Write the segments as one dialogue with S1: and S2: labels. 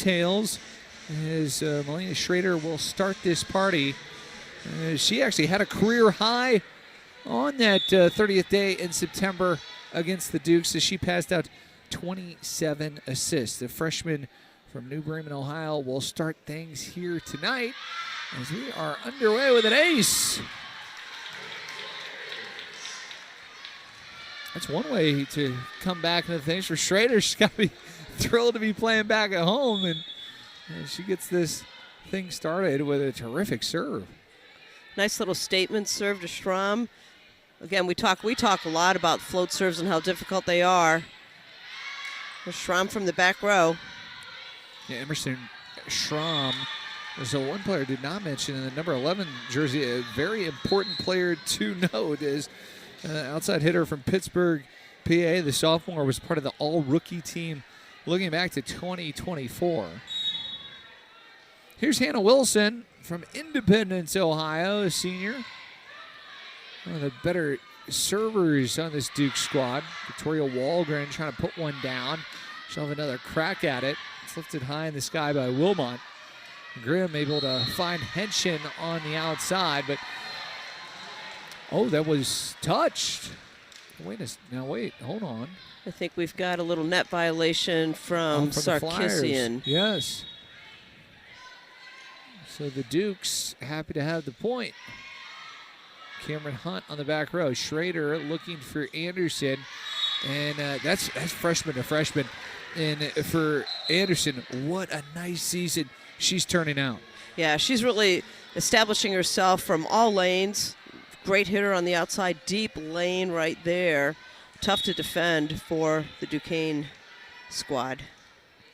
S1: details as Melina Schrader will start this party. She actually had a career high on that 30th day in September against the Dukes as she passed out 27 assists. The freshman from New Bremen, Ohio will start things here tonight as we are underway with an ace. That's one way to come back into things for Schrader. She's got to be thrilled to be playing back at home, and she gets this thing started with a terrific serve.
S2: Nice little statement serve to Schramm. Again, we talk a lot about float serves and how difficult they are. There's Schramm from the back row.
S1: Yeah, Emerson Schramm was the one player I did not mention in the number 11 jersey. A very important player to note is outside hitter from Pittsburgh, PA. The sophomore was part of the all-rookie team looking back to 2024. Here's Hannah Wilson from Independence, Ohio, a senior. One of the better servers on this Duke squad. Victoria Walgren trying to put one down. She'll have another crack at it. It's lifted high in the sky by Wilmot. Grimm able to find Henshin on the outside, but oh, that was touched. Wait, hold on.
S2: I think we've got a little net violation from Sarkisian.
S1: Yes. So the Dukes happy to have the point. Cameron Hunt on the back row. Schrader looking for Anderson. And that's freshman to freshman. And for Anderson, what a nice season she's turning out.
S2: Yeah, she's really establishing herself from all lanes. Great hitter on the outside, deep lane right there. Tough to defend for the Duquesne squad.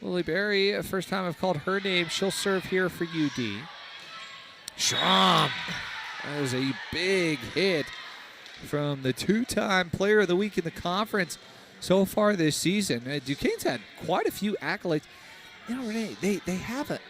S1: Lily Berry, first time I've called her name. She'll serve here for UD. Schramm. That was a big hit from the two-time player of the week in the conference so far this season. Duquesne's had quite a few accolades. You know, Renee, they have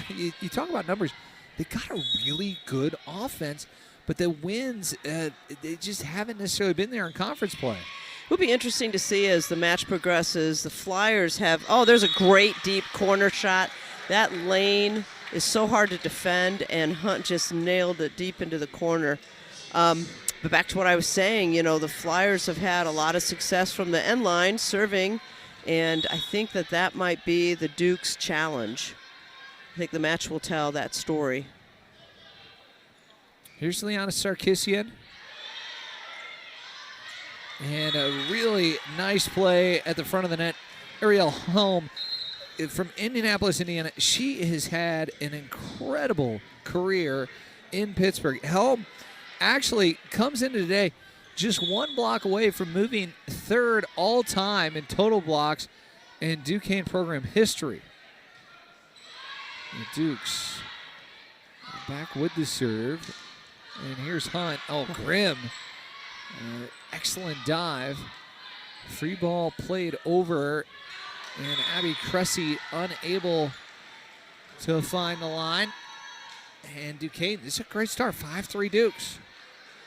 S1: you talk about numbers. They got a really good offense, but the wins, they just haven't necessarily been there in conference play.
S2: It will be interesting to see as the match progresses. The Flyers have, there's a great deep corner shot. That lane is so hard to defend, and Hunt just nailed it deep into the corner. But back to what I was saying, the Flyers have had a lot of success from the end line serving, and I think that might be the Duke's challenge. I think the match will tell that story.
S1: Here's Liana Sarkisian. And a really nice play at the front of the net. Ariel Helm from Indianapolis, Indiana. She has had an incredible career in Pittsburgh. Helm actually comes into today just one block away from moving third all-time in total blocks in Duquesne program history. The Dukes back with the serve. And here's Hunt. Oh, Grimm. Excellent dive. Free ball played over. And Abby Cressy unable to find the line. And Duquesne, this is a great start. 5-3 Dukes.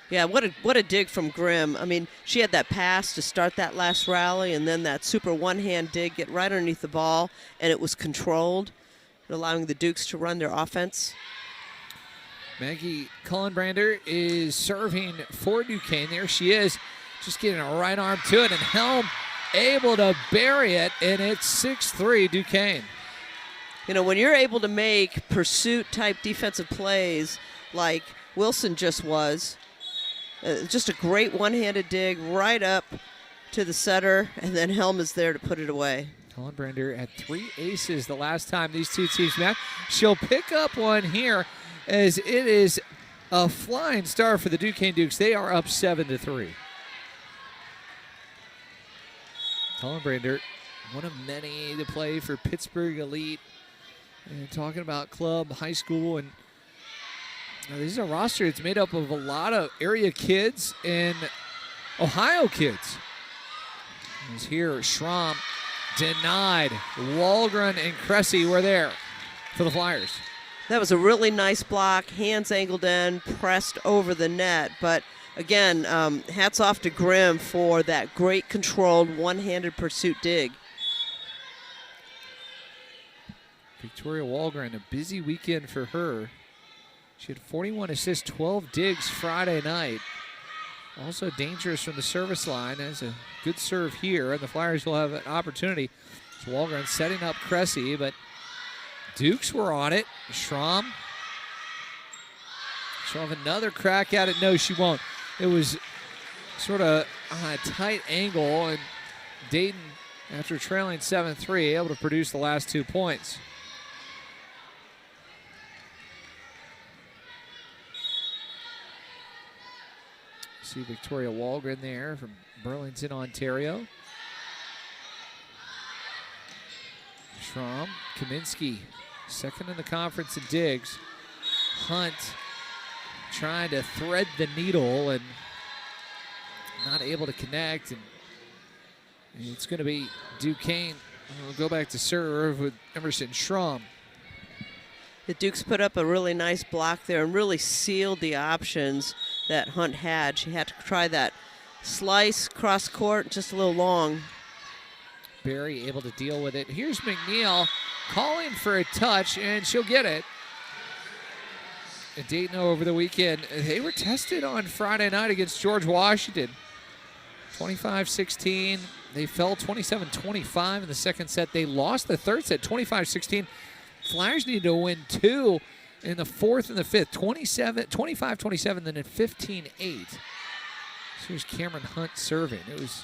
S2: Yeah, what a dig from Grimm. I mean, she had that pass to start that last rally, and then that super one-hand dig, get right underneath the ball, and it was controlled, allowing the Dukes to run their offense.
S1: Maggie Cullenbrander is serving for Duquesne. There she is, just getting a right arm to it, and Helm able to bury it, and it's 6-3 Duquesne.
S2: When you're able to make pursuit-type defensive plays like Wilson just was, just a great one-handed dig right up to the setter, and then Helm is there to put it away.
S1: Cullenbrander had 3 aces the last time these two teams met. She'll pick up one here, as it is a flying start for the Duquesne Dukes. They are up 7-3. Cullenbrander, one of many to play for Pittsburgh Elite. And talking about club, high school, and this is a roster that's made up of a lot of area kids and Ohio kids. As here, Schramm denied. Walgren and Cressy were there for the Flyers.
S2: That was a really nice block, hands angled in, pressed over the net. But again, hats off to Grimm for that great controlled one-handed pursuit dig.
S1: Victoria Walgren, a busy weekend for her. She had 41 assists, 12 digs Friday night. Also dangerous from the service line. Has a good serve here, and the Flyers will have an opportunity. So Walgren setting up Cressy, but Dukes were on it. Schramm. She'll have another crack at it. No, she won't. It was sort of on a tight angle, and Dayton, after trailing 7-3, able to produce the last 2 points. See Victoria Walgren there from Burlington, Ontario. Schramm, Kaminsky, second in the conference in digs. Hunt trying to thread the needle and not able to connect. And it's going to be Duquesne. We'll go back to serve with Emerson Schramm.
S2: The Dukes put up a really nice block there and really sealed the options that Hunt had. She had to try that slice cross court, just a little long.
S1: Barry able to deal with it. Here's McNeil calling for a touch, and she'll get it. And Dayton over the weekend, they were tested on Friday night against George Washington. 25-16. They fell 27-25 in the second set. They lost the third set, 25-16. Flyers needed to win 2 in the fourth and the fifth, 25-27, then at 15-8. So here's Cameron Hunt serving. It was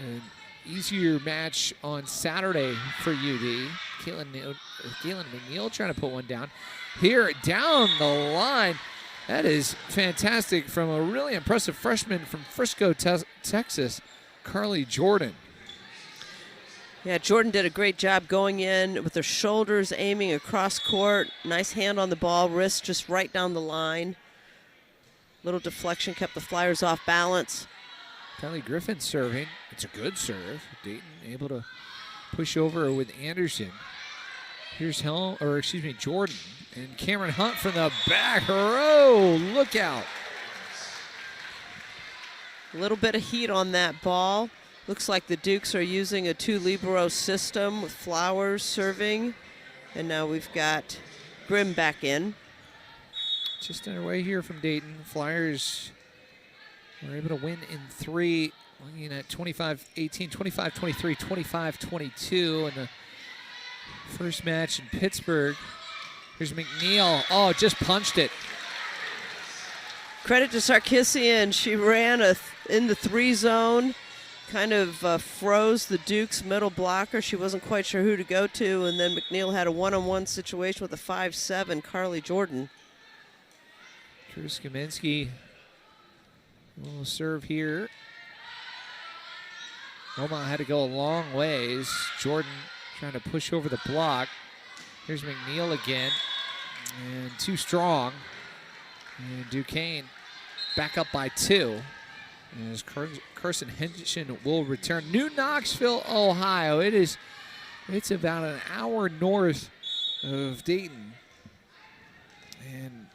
S1: an easier match on Saturday for UD. Caitlin McNeil trying to put one down. Here, down the line. That is fantastic from a really impressive freshman from Frisco, Texas, Carly Jordan.
S2: Yeah, Jordan did a great job going in with her shoulders aiming across court. Nice hand on the ball, wrist just right down the line. Little deflection kept the Flyers off balance.
S1: Kelly Griffin serving. It's a good serve. Dayton able to push over with Anderson. Here's Jordan. And Cameron Hunt from the back row. Look out.
S2: A little bit of heat on that ball. Looks like the Dukes are using a 2 libero system with Flowers serving. And now we've got Grimm back in.
S1: Just underway here from Dayton. Flyers were able to win in 3, looking at 25-18, 25-23, 25-22 in the first match in Pittsburgh. Here's McNeil. Oh, just punched it.
S2: Credit to Sarkisian. She ran in the 3 zone. Kind of froze the Dukes middle blocker. She wasn't quite sure who to go to, and then McNeil had a one-on-one situation with a 5'7", Carly Jordan.
S1: Drew Skaminsky will serve here. Omaha had to go a long ways. Jordan trying to push over the block. Here's McNeil again, and too strong. And Duquesne back up by 2. As Carson Henderson will return. New Knoxville, Ohio. It's about an hour north of Dayton. And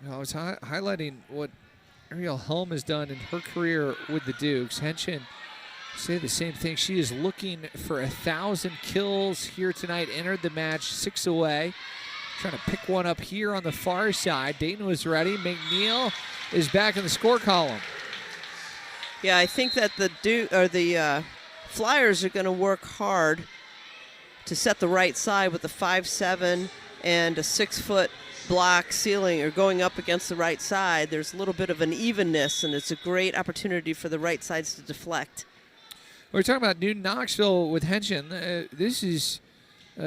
S1: I was highlighting what Ariel Helm has done in her career with the Dukes. Henshin say the same thing. She is looking for 1,000 kills here tonight. Entered the match 6 away. Trying to pick one up here on the far side. Dayton was ready. McNeil is back in the score column.
S2: Yeah, I think that the Flyers are going to work hard to set the right side with the 5'7" and a 6-foot block ceiling or going up against the right side. There's a little bit of an evenness, and it's a great opportunity for the right sides to deflect.
S1: We're talking about New Knoxville with Henshin. This is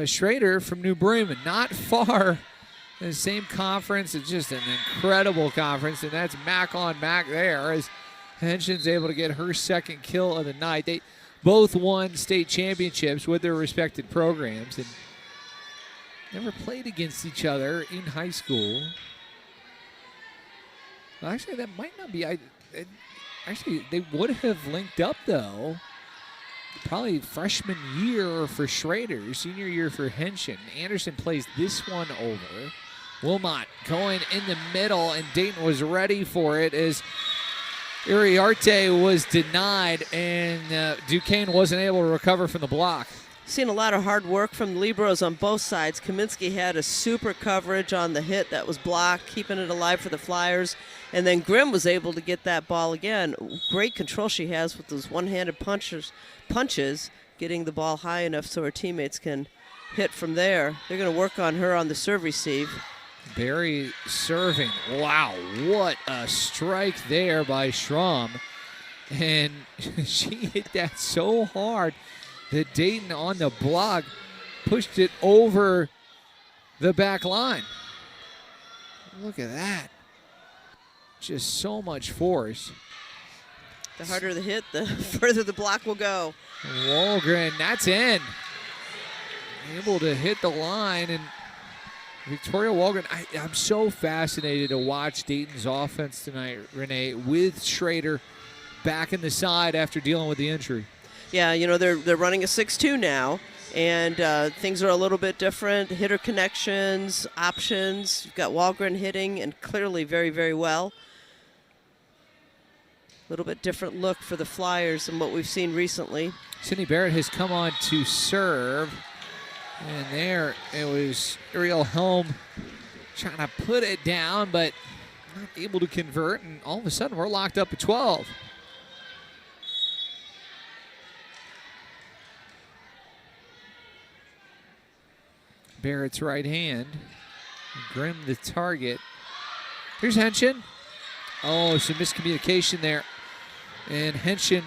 S1: Schrader from New Bremen, not far in the same conference. It's just an incredible conference, and that's Mac on Mac there as Henshin's able to get her second kill of the night. They both won state championships with their respective programs and never played against each other in high school. Well, actually, that might not be. Actually, they would have linked up, though. Probably freshman year for Schrader, senior year for Henshin. Anderson plays this one over. Wilmot going in the middle, and Dayton was ready for it as Iriarte was denied, and Duquesne wasn't able to recover from the block.
S2: Seen a lot of hard work from the liberos on both sides. Kaminsky had a super coverage on the hit that was blocked, keeping it alive for the Flyers. And then Grimm was able to get that ball again. Great control she has with those one-handed punches, getting the ball high enough so her teammates can hit from there. They're going to work on her on the serve receive.
S1: Barry serving. Wow, what a strike there by Schramm. And she hit that so hard that Dayton on the block pushed it over the back line. Look at that. Just so much force.
S2: The harder the hit, the further the block will go.
S1: Wahlgren, that's in. Able to hit the line, and Victoria Wahlgren, I'm so fascinated to watch Dayton's offense tonight, Renee, with Schrader back in the side after dealing with the injury.
S2: Yeah, you know, they're running a 6-2 now, and things are a little bit different. Hitter connections, options. You've got Wahlgren hitting, and clearly very, very well. A little bit different look for the Flyers than what we've seen recently.
S1: Sydney Barrett has come on to serve, and there it was Ariel Helm trying to put it down, but not able to convert, and all of a sudden we're locked up at 12. Barrett's right hand. Grimm the target. Here's Henshin. Oh, some miscommunication there. And Henshin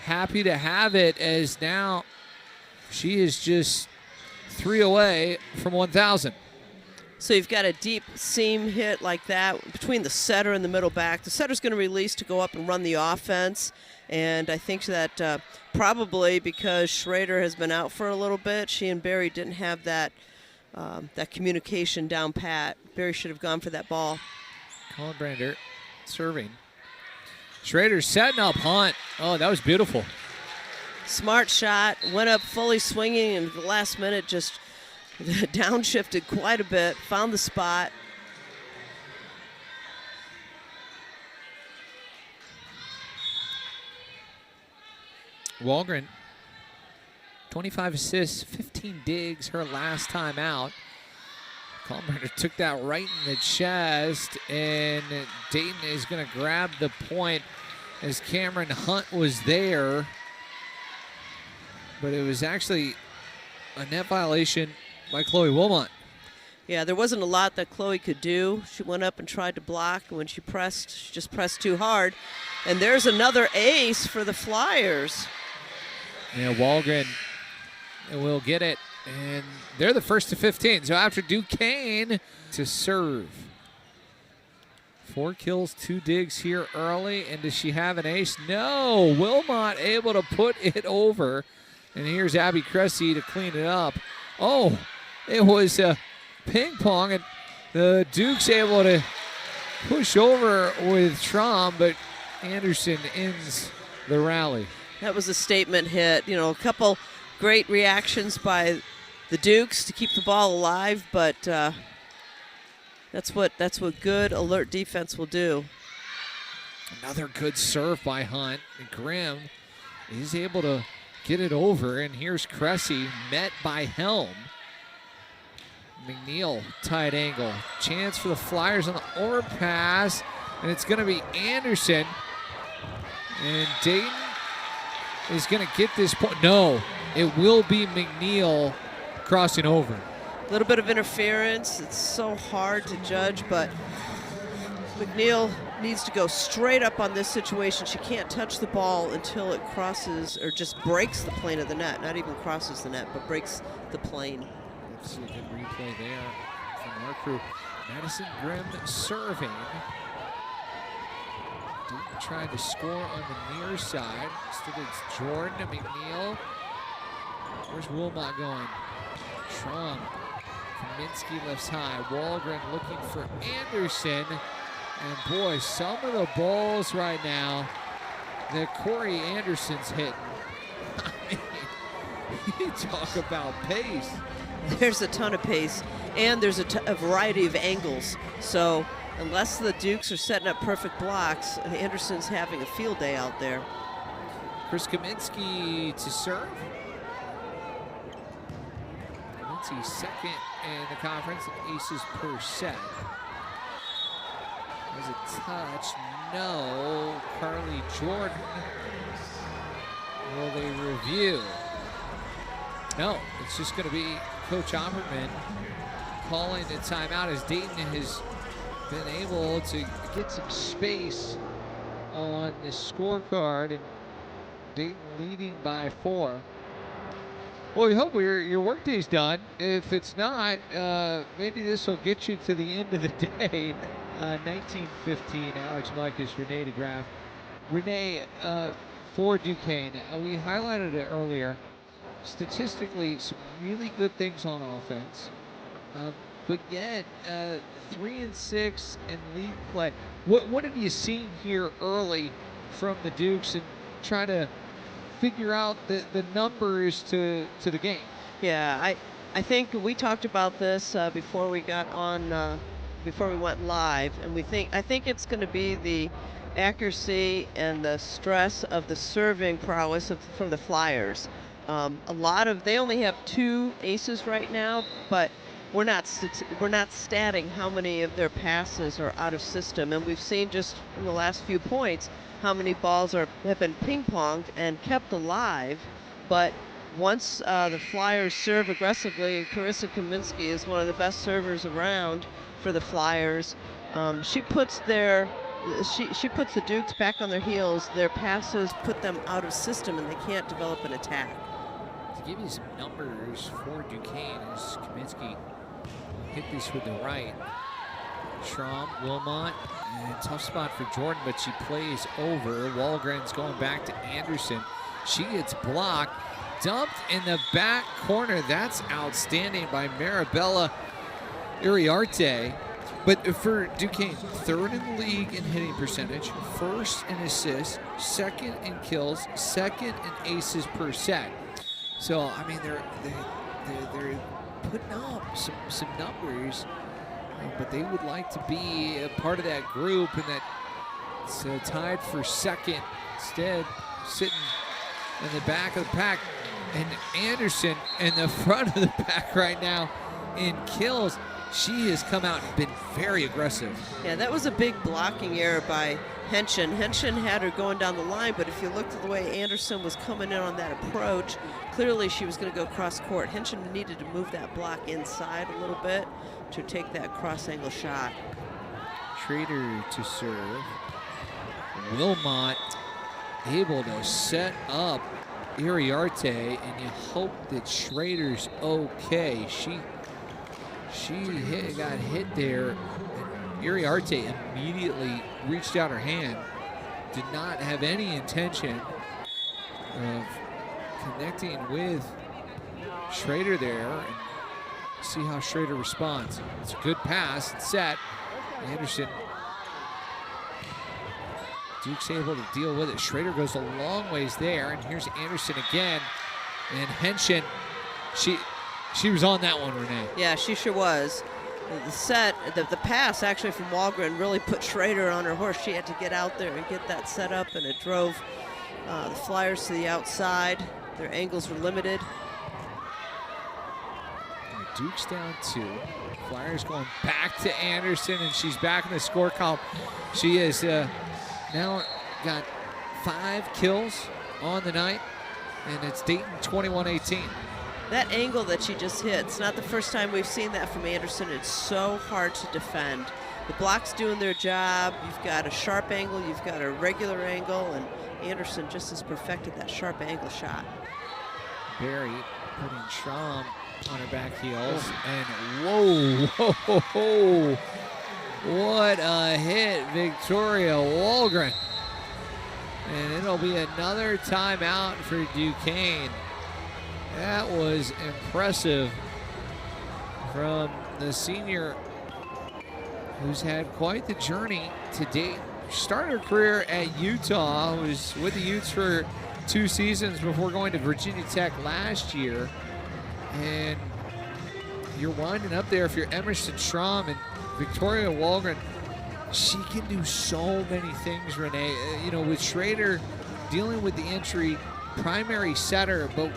S1: happy to have it, as now she is just 3 away from 1,000.
S2: So you've got a deep seam hit like that between the setter and the middle back. The setter's going to release to go up and run the offense. And I think that probably because Schrader has been out for a little bit, she and Barry didn't have that communication down pat. Barry should have gone for that ball.
S1: Colin Brander serving. Schrader setting up Hunt. Oh, that was beautiful.
S2: Smart shot. Went up fully swinging, and at the last minute just downshifted quite a bit. Found the spot.
S1: Wahlgren, 25 assists, 15 digs her last time out. Colbrander took that right in the chest, and Dayton is going to grab the point as Cameron Hunt was there. But it was actually a net violation by Chloe Wilmot.
S2: Yeah, there wasn't a lot that Chloe could do. She went up and tried to block, and when she pressed, she just pressed too hard. And there's another ace for the Flyers.
S1: Yeah, Wahlgren will get it, and they're the first to 15. So after Duquesne to serve. 4 kills, 2 digs here early, and does she have an ace? No, Wilmot able to put it over, and here's Abby Cressy to clean it up. Oh, it was ping pong, and the Duke's able to push over with Schramm, but Anderson ends the rally.
S2: That was a statement hit. You know, a couple great reactions by the Dukes to keep the ball alive, but that's what good, alert defense will do.
S1: Another good serve by Hunt. And Grimm is able to get it over, and here's Cressy met by Helm. McNeil, tight angle. Chance for the Flyers on the overpass, and it's going to be Anderson. And Dayton is going to get this point. No, it will be McNeil crossing over.
S2: A little bit of interference. It's so hard to judge, but McNeil needs to go straight up on this situation. She can't touch the ball until it crosses or just breaks the plane of the net. Not even crosses the net, but breaks the plane.
S1: Let's see a good replay there from our crew. Madison Grimm serving. Dayton trying to score on the near side. Instead it's Jordan to McNeil. Where's Wilmot going? Schramm. Kaminsky lifts high. Wahlgren looking for Anderson. And boy, some of the balls right now that Corey Anderson's hitting. I mean, you talk about pace.
S2: There's a ton of pace, and there's a variety of angles. So unless the Dukes are setting up perfect blocks, Anderson's having a field day out there.
S1: Chris Kaminsky to serve. He's second in the conference in aces per set. There's a touch. No. Carly Jordan. Will they review? No. It's just going to be Coach Opperman calling the timeout as Dayton has been able to get some space on the scorecard, and Dayton leading by 4. Well, we hope your workday's done. If it's not, maybe this will get you to the end of the day. 19:15, Alex Marcus, Renee DeGraff. Renee, for Duquesne, we highlighted it earlier. Statistically, some really good things on offense. But yet, 3-6 in league play. What have you seen here early from the Dukes and try to figure out the numbers to the game?
S2: Yeah, I think we talked about this before we got on, before we went live, and I think it's going to be the accuracy and the stress of the serving prowess from the Flyers. They only have 2 aces right now, but we're not statting how many of their passes are out of system, and we've seen just in the last few points how many balls have been ping-ponged and kept alive. But once the Flyers serve aggressively, Carissa Kaminsky is one of the best servers around for the Flyers. She puts the Dukes back on their heels. Their passes put them out of system, and they can't develop an attack.
S1: To give you some numbers for Duquesne, as Kaminsky hit this with the right. Schramm, Wilmot, and tough spot for Jordan, but she plays over. Walgren's going back to Anderson. She gets blocked, dumped in the back corner. That's outstanding by Marabella Iriarte. But for Duquesne, 3rd in the league in hitting percentage, 1st in assists, 2nd in kills, 2nd in aces per set. So I mean, they're putting up some numbers, but they would like to be a part of that group, and that's tied for 2nd. Instead, sitting in the back of the pack, and Anderson in the front of the pack right now in kills. She has come out and been very aggressive.
S2: Yeah, that was a big blocking error by Henshin. Henshin had her going down the line, but if you looked at the way Anderson was coming in on that approach, clearly she was going to go cross court. Henshin needed to move that block inside a little bit to take that cross angle shot.
S1: Schrader to serve. Wilmot able to set up Iriarte, and you hope that Schrader's okay. She got hit there, and Iriarte immediately reached out her hand. Did not have any intention of connecting with Schrader there, and see how Schrader responds. It's a good pass, it's set. Anderson, Duke's able to deal with it. Schrader goes a long ways there, and here's Anderson again, and Henshin, she was on that one, Renee.
S2: Yeah, she sure was. The pass actually from Walgren really put Schrader on her horse. She had to get out there and get that set up, and it drove the Flyers to the outside. Their angles were limited.
S1: Duke's down 2. Flyers going back to Anderson, and she's back in the score column. She has now got 5 kills on the night, and it's Dayton 21-18.
S2: That angle that she just hit, it's not the first time we've seen that from Anderson. It's so hard to defend. The block's doing their job. You've got a sharp angle, you've got a regular angle, and Anderson just has perfected that sharp angle shot.
S1: Barry putting Schramm on her back heels, and whoa, what a hit, Victoria Walgren. And it'll be another timeout for Duquesne. That was impressive from the senior, who's had quite the journey to date. Started her career at Utah, was with the Utes for 2 seasons before going to Virginia Tech last year. And you're winding up there if you're Emerson Schramm, and Victoria Walgren. She can do so many things, Renee. You know, with Schrader dealing with the injury, primary setter, but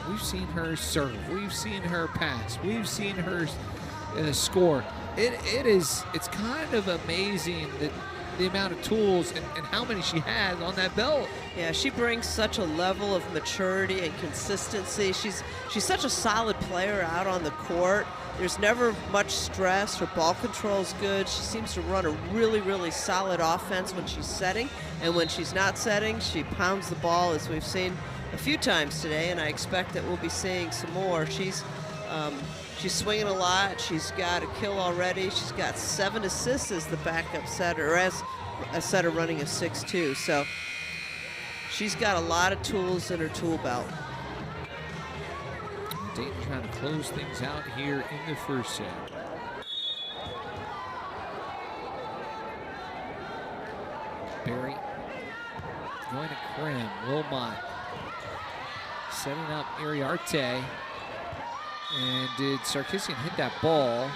S1: We've seen her serve. We've seen her pass. We've seen her score. It's kind of amazing that the amount of tools and how many she has on that belt.
S2: Yeah, she brings such a level of maturity and consistency. She's such a solid player out on the court. There's never much stress. Her ball control is good. She seems to run a really, really solid offense when she's setting. And when she's not setting, she pounds the ball, as we've seen a few times today, and I expect that we'll be seeing some more. She's swinging a lot. She's got a kill already. She's got 7 assists as the backup setter, or as a setter running a 6-2. So she's got a lot of tools in her tool belt.
S1: Dayton trying to close things out here in the first set. Barry going to Krim. Wilmot setting up Iriarte. And did Sarkisian hit that ball?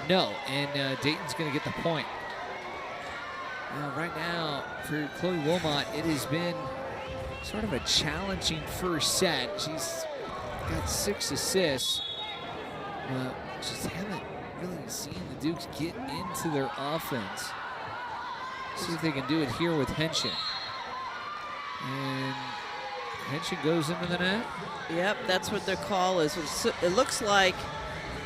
S1: No, and Dayton's going to get the point. Now, right now, for Chloe Wilmot, it has been sort of a challenging first set. She's got 6 assists. Just haven't really seen the Dukes get into their offense. See if they can do it here with Henshin. And Henshin goes into the net.
S2: Yep, that's what their call is. It looks like,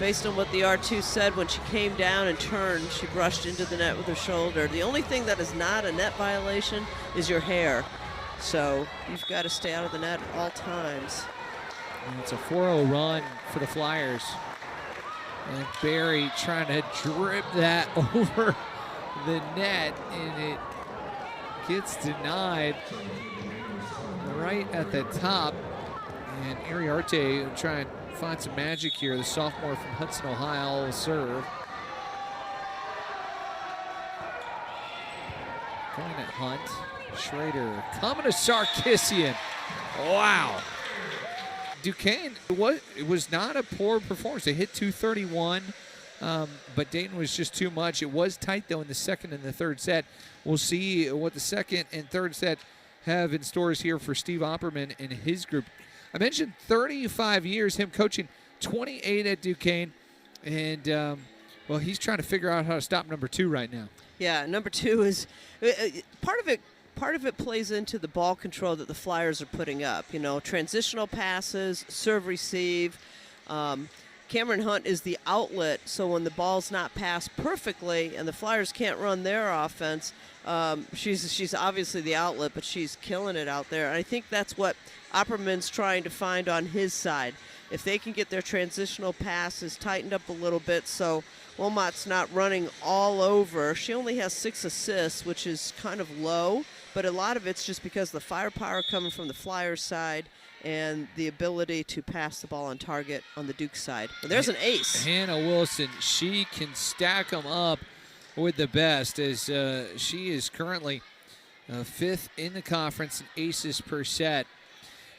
S2: based on what the R2 said, when she came down and turned, she brushed into the net with her shoulder. The only thing that is not a net violation is your hair. So you've got to stay out of the net at all times.
S1: And it's a 4-0 run for the Flyers. And Barry trying to drip that over the net, and it gets denied right at the top. And Iriarte will try and find some magic here. The sophomore from Hudson, Ohio will serve. Going at Hunt. Schrader coming to Sarkisian. Wow. Duquesne, it was not a poor performance. They hit 231, but Dayton was just too much. It was tight, though, in the second and the third set. We'll see what the second and third set have in stores here for Steve Opperman and his group. I mentioned 35 years, him coaching, 28 at Duquesne, and, well, he's trying to figure out how to stop number 2 right now.
S2: Yeah, number 2 is part of it plays into the ball control that the Flyers are putting up. You know, transitional passes, serve, receive. Cameron Hunt is the outlet, so when the ball's not passed perfectly and the Flyers can't run their offense, she's obviously the outlet, but she's killing it out there. And I think that's what Opperman's trying to find on his side. If they can get their transitional passes tightened up a little bit so Wilmot's not running all over. She only has 6 assists, which is kind of low, but a lot of it's just because the firepower coming from the Flyers side and the ability to pass the ball on target on the Duke side. And there's an ace.
S1: Hannah Wilson, she can stack them up with the best, as she is currently 5th in the conference in aces per set.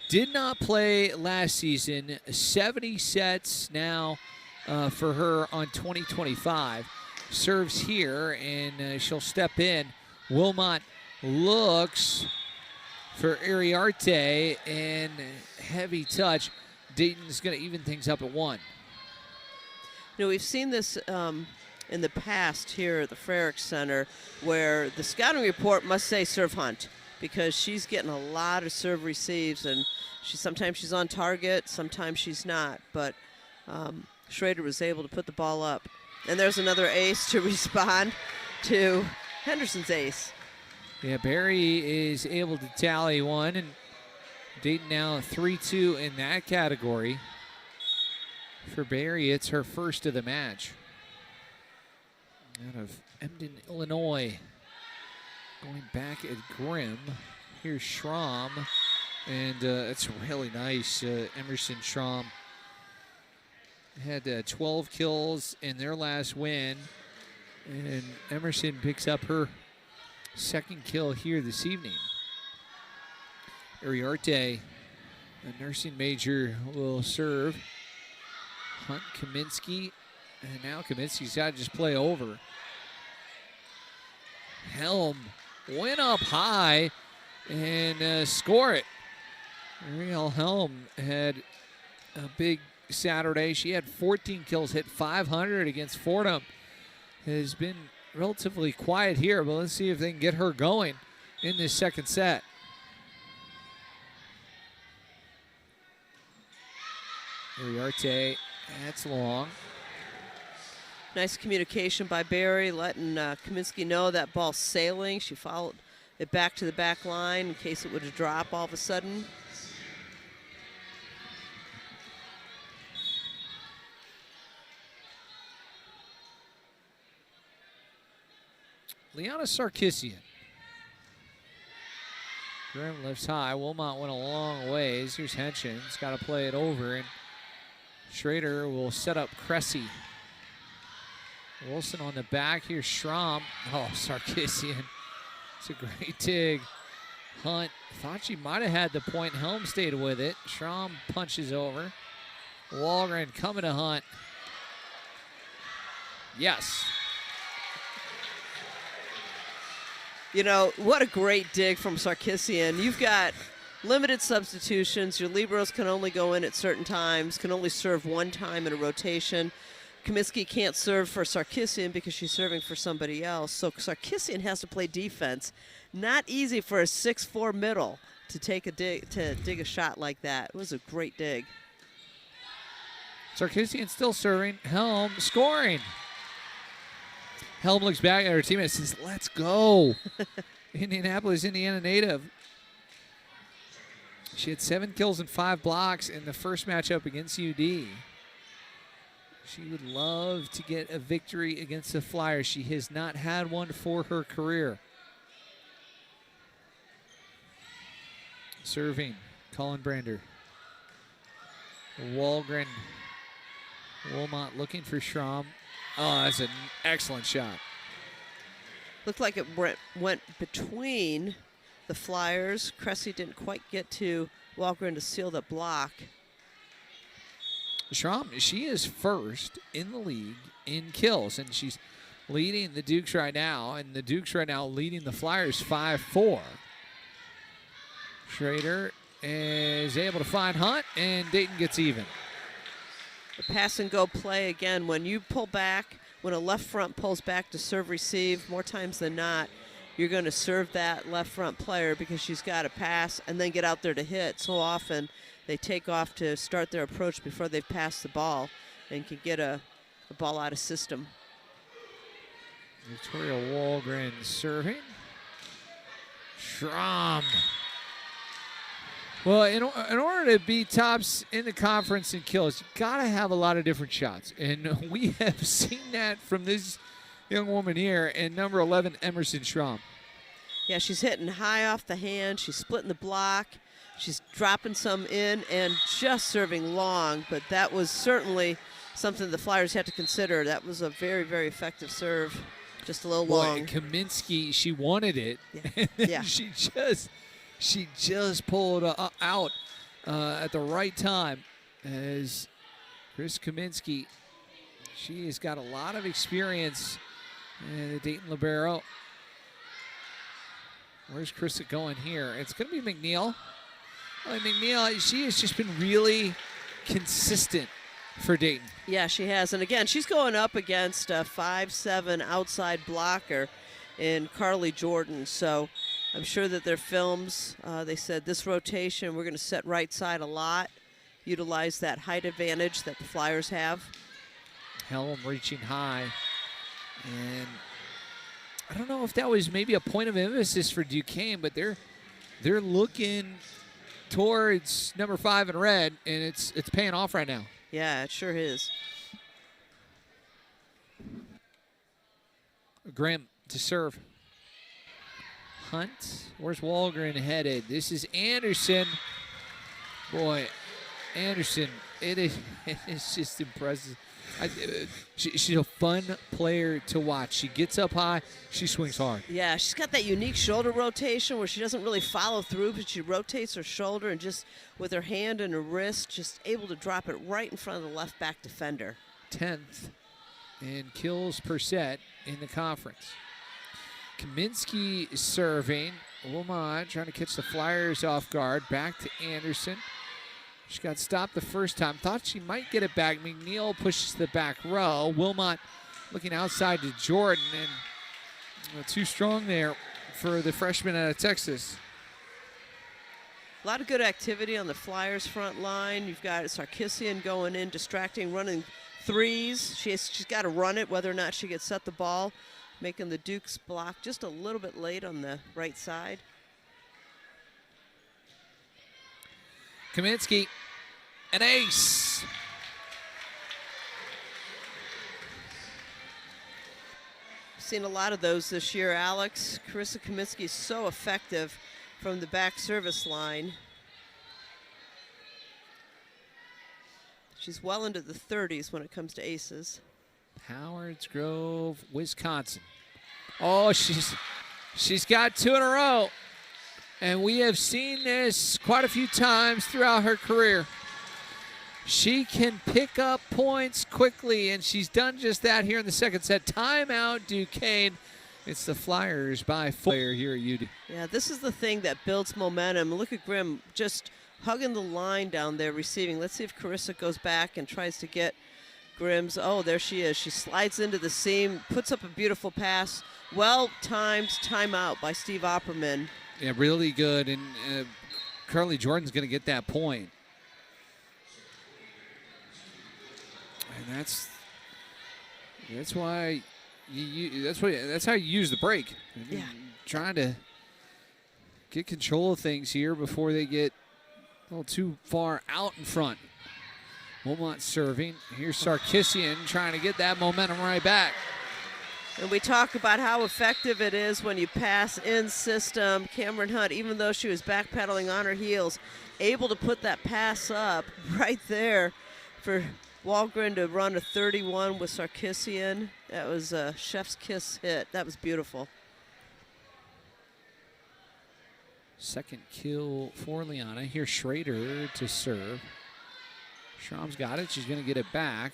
S1: Did not play last season. 70 sets now for her on 2025. Serves here, and she'll step in. Wilmot looks for Iriarte, and heavy touch. Dayton's going to even things up at 1.
S2: You know, we've seen this in the past here at the Frerick Center, where the scouting report must say serve Hunt, because she's getting a lot of serve receives, and sometimes she's on target, sometimes she's not. But Schrader was able to put the ball up. And there's another ace to respond to Henderson's ace.
S1: Yeah, Barry is able to tally 1, and Dayton now 3-2 in that category. For Barry, it's her first of the match. Out of Emden, Illinois. Going back at Grimm. Here's Schramm, and it's really nice. Emerson Schramm had 12 kills in their last win, and Emerson picks up her second kill here this evening. Iriarte, a nursing major, will serve. Hunt, Kaminsky, and now Kaminsky's got to just play over. Helm went up high and score it. Ariel Helm had a big Saturday. She had 14 kills, hit 500 against Fordham. Has been relatively quiet here, but let's see if they can get her going in this second set. Uriarte, that's long.
S2: Nice communication by Barry, letting Kaminsky know that ball's sailing. She followed it back to the back line in case it would drop all of a sudden.
S1: Liana Sarkisian. Grimm lifts high. Wilmot went a long ways. Here's Henshin. He's got to play it over, and Schrader will set up Cressy. Wilson on the back. Here's Schramm. Oh, Sarkisian. It's a great dig. Hunt thought she might have had the point. Helm stayed with it. Schramm punches over. Walgren coming to Hunt. Yes.
S2: You know, what a great dig from Sarkisian. You've got limited substitutions. Your liberos can only go in at certain times, can only serve one time in a rotation. Kaminsky can't serve for Sarkisian because she's serving for somebody else. So Sarkisian has to play defense. Not easy for a 6'4" middle to take a dig, to dig a shot like that. It was a great dig.
S1: Sarkisian still serving. Helm scoring. Helm looks back at her teammate and says, let's go. Indianapolis, Indiana native. She had 7 kills and 5 blocks in the first matchup against UD. She would love to get a victory against the Flyers. She has not had one for her career. Serving, Colin Brander. Walgren. Wilmot looking for Schramm. Oh, that's an excellent shot.
S2: Looked like it went between the Flyers. Cressy didn't quite get to Walgren to seal the block.
S1: Schramm, she is first in the league in kills, and she's leading the Dukes right now, and the Dukes right now leading the Flyers 5-4. Schrader is able to find Hunt, and Dayton gets even.
S2: The pass and go play again. When you pull back, when a left front pulls back to serve receive, more times than not, you're going to serve that left front player because she's got to pass and then get out there to hit. So often they take off to start their approach before they've passed the ball and can get a ball out of system.
S1: Victoria Walgren serving. Schramm. Well, in order to be tops in the conference in kills, you got to have a lot of different shots. And we have seen that from this young woman here and number 11, Emerson Schramm.
S2: Yeah, she's hitting high off the hand. She's splitting the block. She's dropping some in and just serving long. But that was certainly something the Flyers had to consider. That was a very, very effective serve. Just a little long.
S1: Kaminsky, she wanted it.
S2: Yeah. Yeah.
S1: She just pulled out at the right time as Chris Kaminsky. She has got a lot of experience in the Dayton libero. Where's Chris going here? It's going to be McNeil. Well, McNeil, she has just been really consistent for Dayton.
S2: Yeah, she has. And again, she's going up against a 5'7" outside blocker in Carly Jordan. So I'm sure that their films, they said this rotation, we're going to set right side a lot, utilize that height advantage that the Flyers have.
S1: Helm reaching high. And I don't know if that was maybe a point of emphasis for Duquesne, but they're looking towards number 5 in red, and it's paying off right now.
S2: Yeah, it sure is.
S1: Grimm to serve. Hunt. Where's Walgren headed? This is Anderson. Boy, Anderson, it's just impressive. She's a fun player to watch. She gets up high. She swings hard.
S2: Yeah, she's got that unique shoulder rotation where she doesn't really follow through, but she rotates her shoulder and just with her hand and her wrist, just able to drop it right in front of the left back defender.
S1: 10th in kills per set in the conference. Kaminsky serving. Wilmot trying to catch the Flyers off guard. Back to Anderson. She got stopped the first time. Thought she might get it back. McNeil pushes the back row. Wilmot looking outside to Jordan, and too strong there for the freshman out of Texas.
S2: A lot of good activity on the Flyers front line. You've got Sarkisian going in, distracting, running threes. She's got to run it whether or not she gets set the ball, making the Dukes block just a little bit late on the right side.
S1: Kaminsky, an ace.
S2: Seen a lot of those this year, Alex. Carissa Kaminsky is so effective from the back service line. She's well into the 30s when it comes to aces.
S1: Howards Grove, Wisconsin. Oh, she's got 2 in a row. And we have seen this quite a few times throughout her career. She can pick up points quickly, and she's done just that here in the second set. Timeout, Duquesne. It's the Flyers by 4 here at UD.
S2: Yeah, this is the thing that builds momentum. Look at Grimm just hugging the line down there receiving. Let's see if Carissa goes back and tries to get Grimm's. Oh, there she is. She slides into the seam, puts up a beautiful pass. Well-timed timeout by Steve Opperman.
S1: Yeah, really good, and Carly Jordan's going to get that point. And that's why that's how you use the break.
S2: Yeah.
S1: Trying to get control of things here before they get a little too far out in front. Wilmot serving. Here's Sarkisian trying to get that momentum right back.
S2: And we talk about how effective it is when you pass in system. Cameron Hunt, even though she was backpedaling on her heels, able to put that pass up right there for Walgren to run a 31 with Sarkisian. That was a chef's kiss hit. That was beautiful.
S1: Second kill for Liana. Here's Schrader to serve. Schramm's got it. She's going to get it back.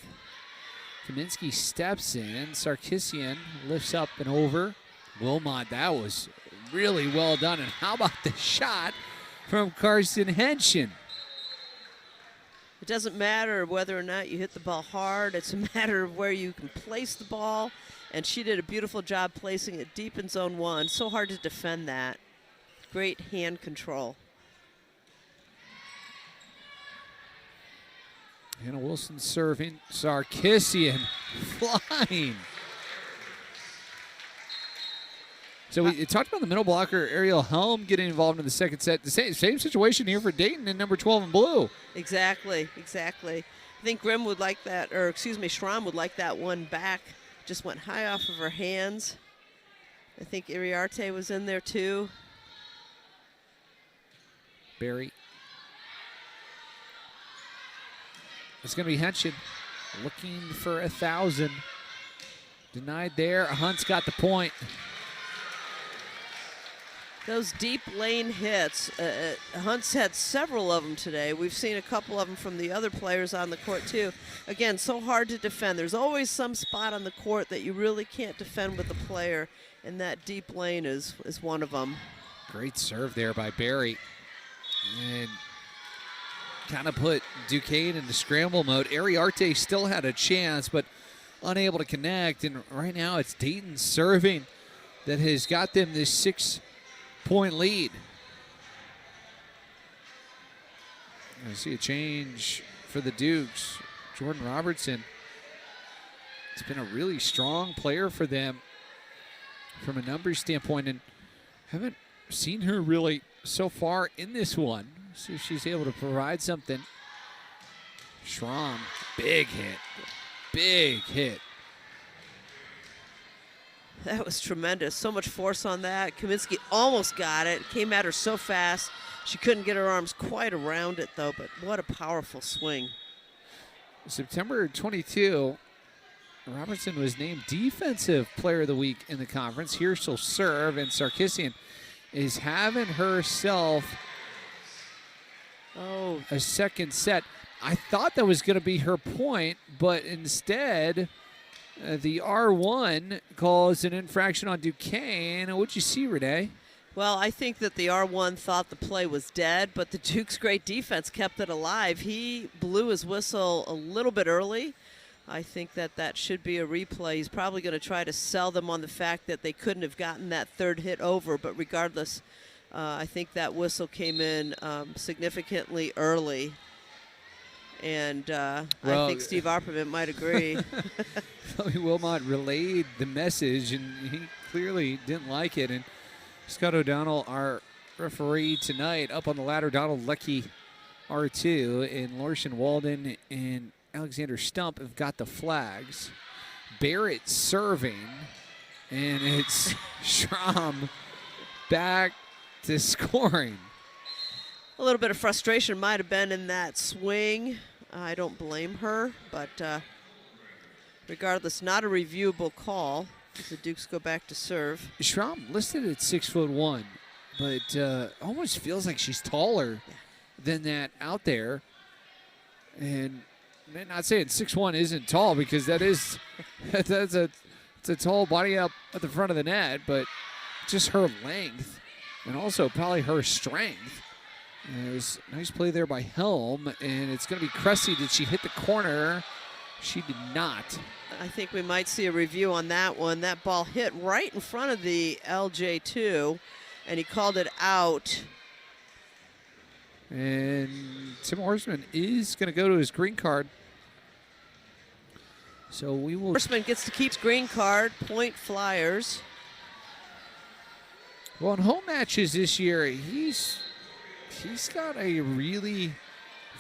S1: Kaminsky steps in. Sarkisian lifts up and over. Wilmot, that was really well done. And how about the shot from Carson Henshin?
S2: It doesn't matter whether or not you hit the ball hard. It's a matter of where you can place the ball. And she did a beautiful job placing it deep in zone 1. So hard to defend that. Great hand control.
S1: Hannah Wilson serving. Sarkisian flying. So we talked about the middle blocker, Ariel Helm, getting involved in the second set. The same situation here for Dayton in number 12 in blue.
S2: Exactly. I think Grimm would like that, or excuse me, Schramm would like that one back. Just went high off of her hands. I think Iriarte was in there too.
S1: Barry. It's going to be Henshin looking for 1,000. Denied there. Hunt's got the point.
S2: Those deep lane hits, Hunt's had several of them today. We've seen a couple of them from the other players on the court too. Again, so hard to defend. There's always some spot on the court that you really can't defend with the player, and that deep lane is one of them. Great
S1: serve there by Barry. And kind of put Duquesne into scramble mode. Iriarte still had a chance, but unable to connect. And right now it's Dayton serving that has got them this 6-point lead. I see a change for the Dukes. Jordan Robertson. It's been a really strong player for them from a numbers standpoint, and haven't seen her really so far in this one. See if she's able to provide something. Schramm, big hit.
S2: That was tremendous. So much force on that. Kaminsky almost got it. Came at her so fast. She couldn't get her arms quite around it, though, but what a powerful swing.
S1: September 22, Robertson was named Defensive Player of the Week in the conference. Here she'll serve, and Sarkisian is having herself a second set. I thought that was going to be her point, but instead the R1 calls an infraction on Duquesne. What'd you see, Renee?
S2: Well, I think that the R1 thought the play was dead, but the Duke's great defense kept it alive. He blew his whistle a little bit early. I think that should be a replay. He's probably going to try to sell them on the fact that they couldn't have gotten that third hit over, but regardless, I think that whistle came in significantly early. And I think Steve Opperman might agree.
S1: Wilmot relayed the message, and he clearly didn't like it. And Scott O'Donnell, our referee tonight, up on the ladder. Donald Leckie, R2, and Larson Walden and Alexander Stump have got the flags. Barrett serving, and it's Schramm back to scoring.
S2: A little bit of frustration might have been in that swing. I don't blame her, but regardless, not a reviewable call as the Dukes go back to serve.
S1: Schramm listed at 6'1", but almost feels like she's taller than that out there. And I'm not saying 6'1" isn't tall, because it's a tall body up at the front of the net, but just her length and also probably her strength. And it was a nice play there by Helm, and it's going to be Cressy. Did she hit the corner? She did not.
S2: I think we might see a review on that one. That ball hit right in front of the LJ2, and he called it out.
S1: And Tim Horseman is going to go to his green card. So we will.
S2: Horseman gets to keep his green card. Point Flyers.
S1: Well, in home matches this year, he's got a really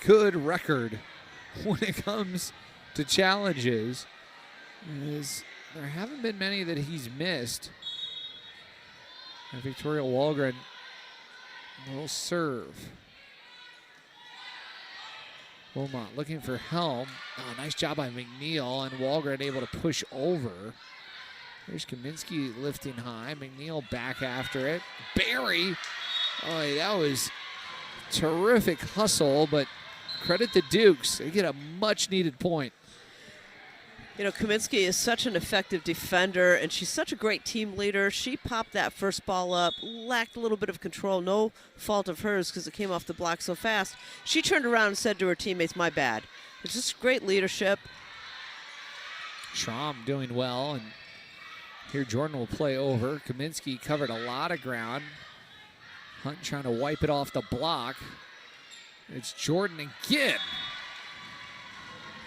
S1: good record when it comes to challenges. As there haven't been many that he's missed. And Victoria Walgren will serve. Wilmot looking for Helm. Oh, nice job by McNeil, and Walgren able to push over. There's Kaminsky lifting high. McNeil back after it. Barry. Oh, that was terrific hustle, but credit the Dukes. They get a much-needed point.
S2: You know, Kaminsky is such an effective defender, and she's such a great team leader. She popped that first ball up, lacked a little bit of control, no fault of hers because it came off the block so fast. She turned around and said to her teammates, "My bad." It's just great leadership.
S1: Schramm doing well, and here Jordan will play over. Kaminsky covered a lot of ground. Hunt trying to wipe it off the block. It's Jordan again.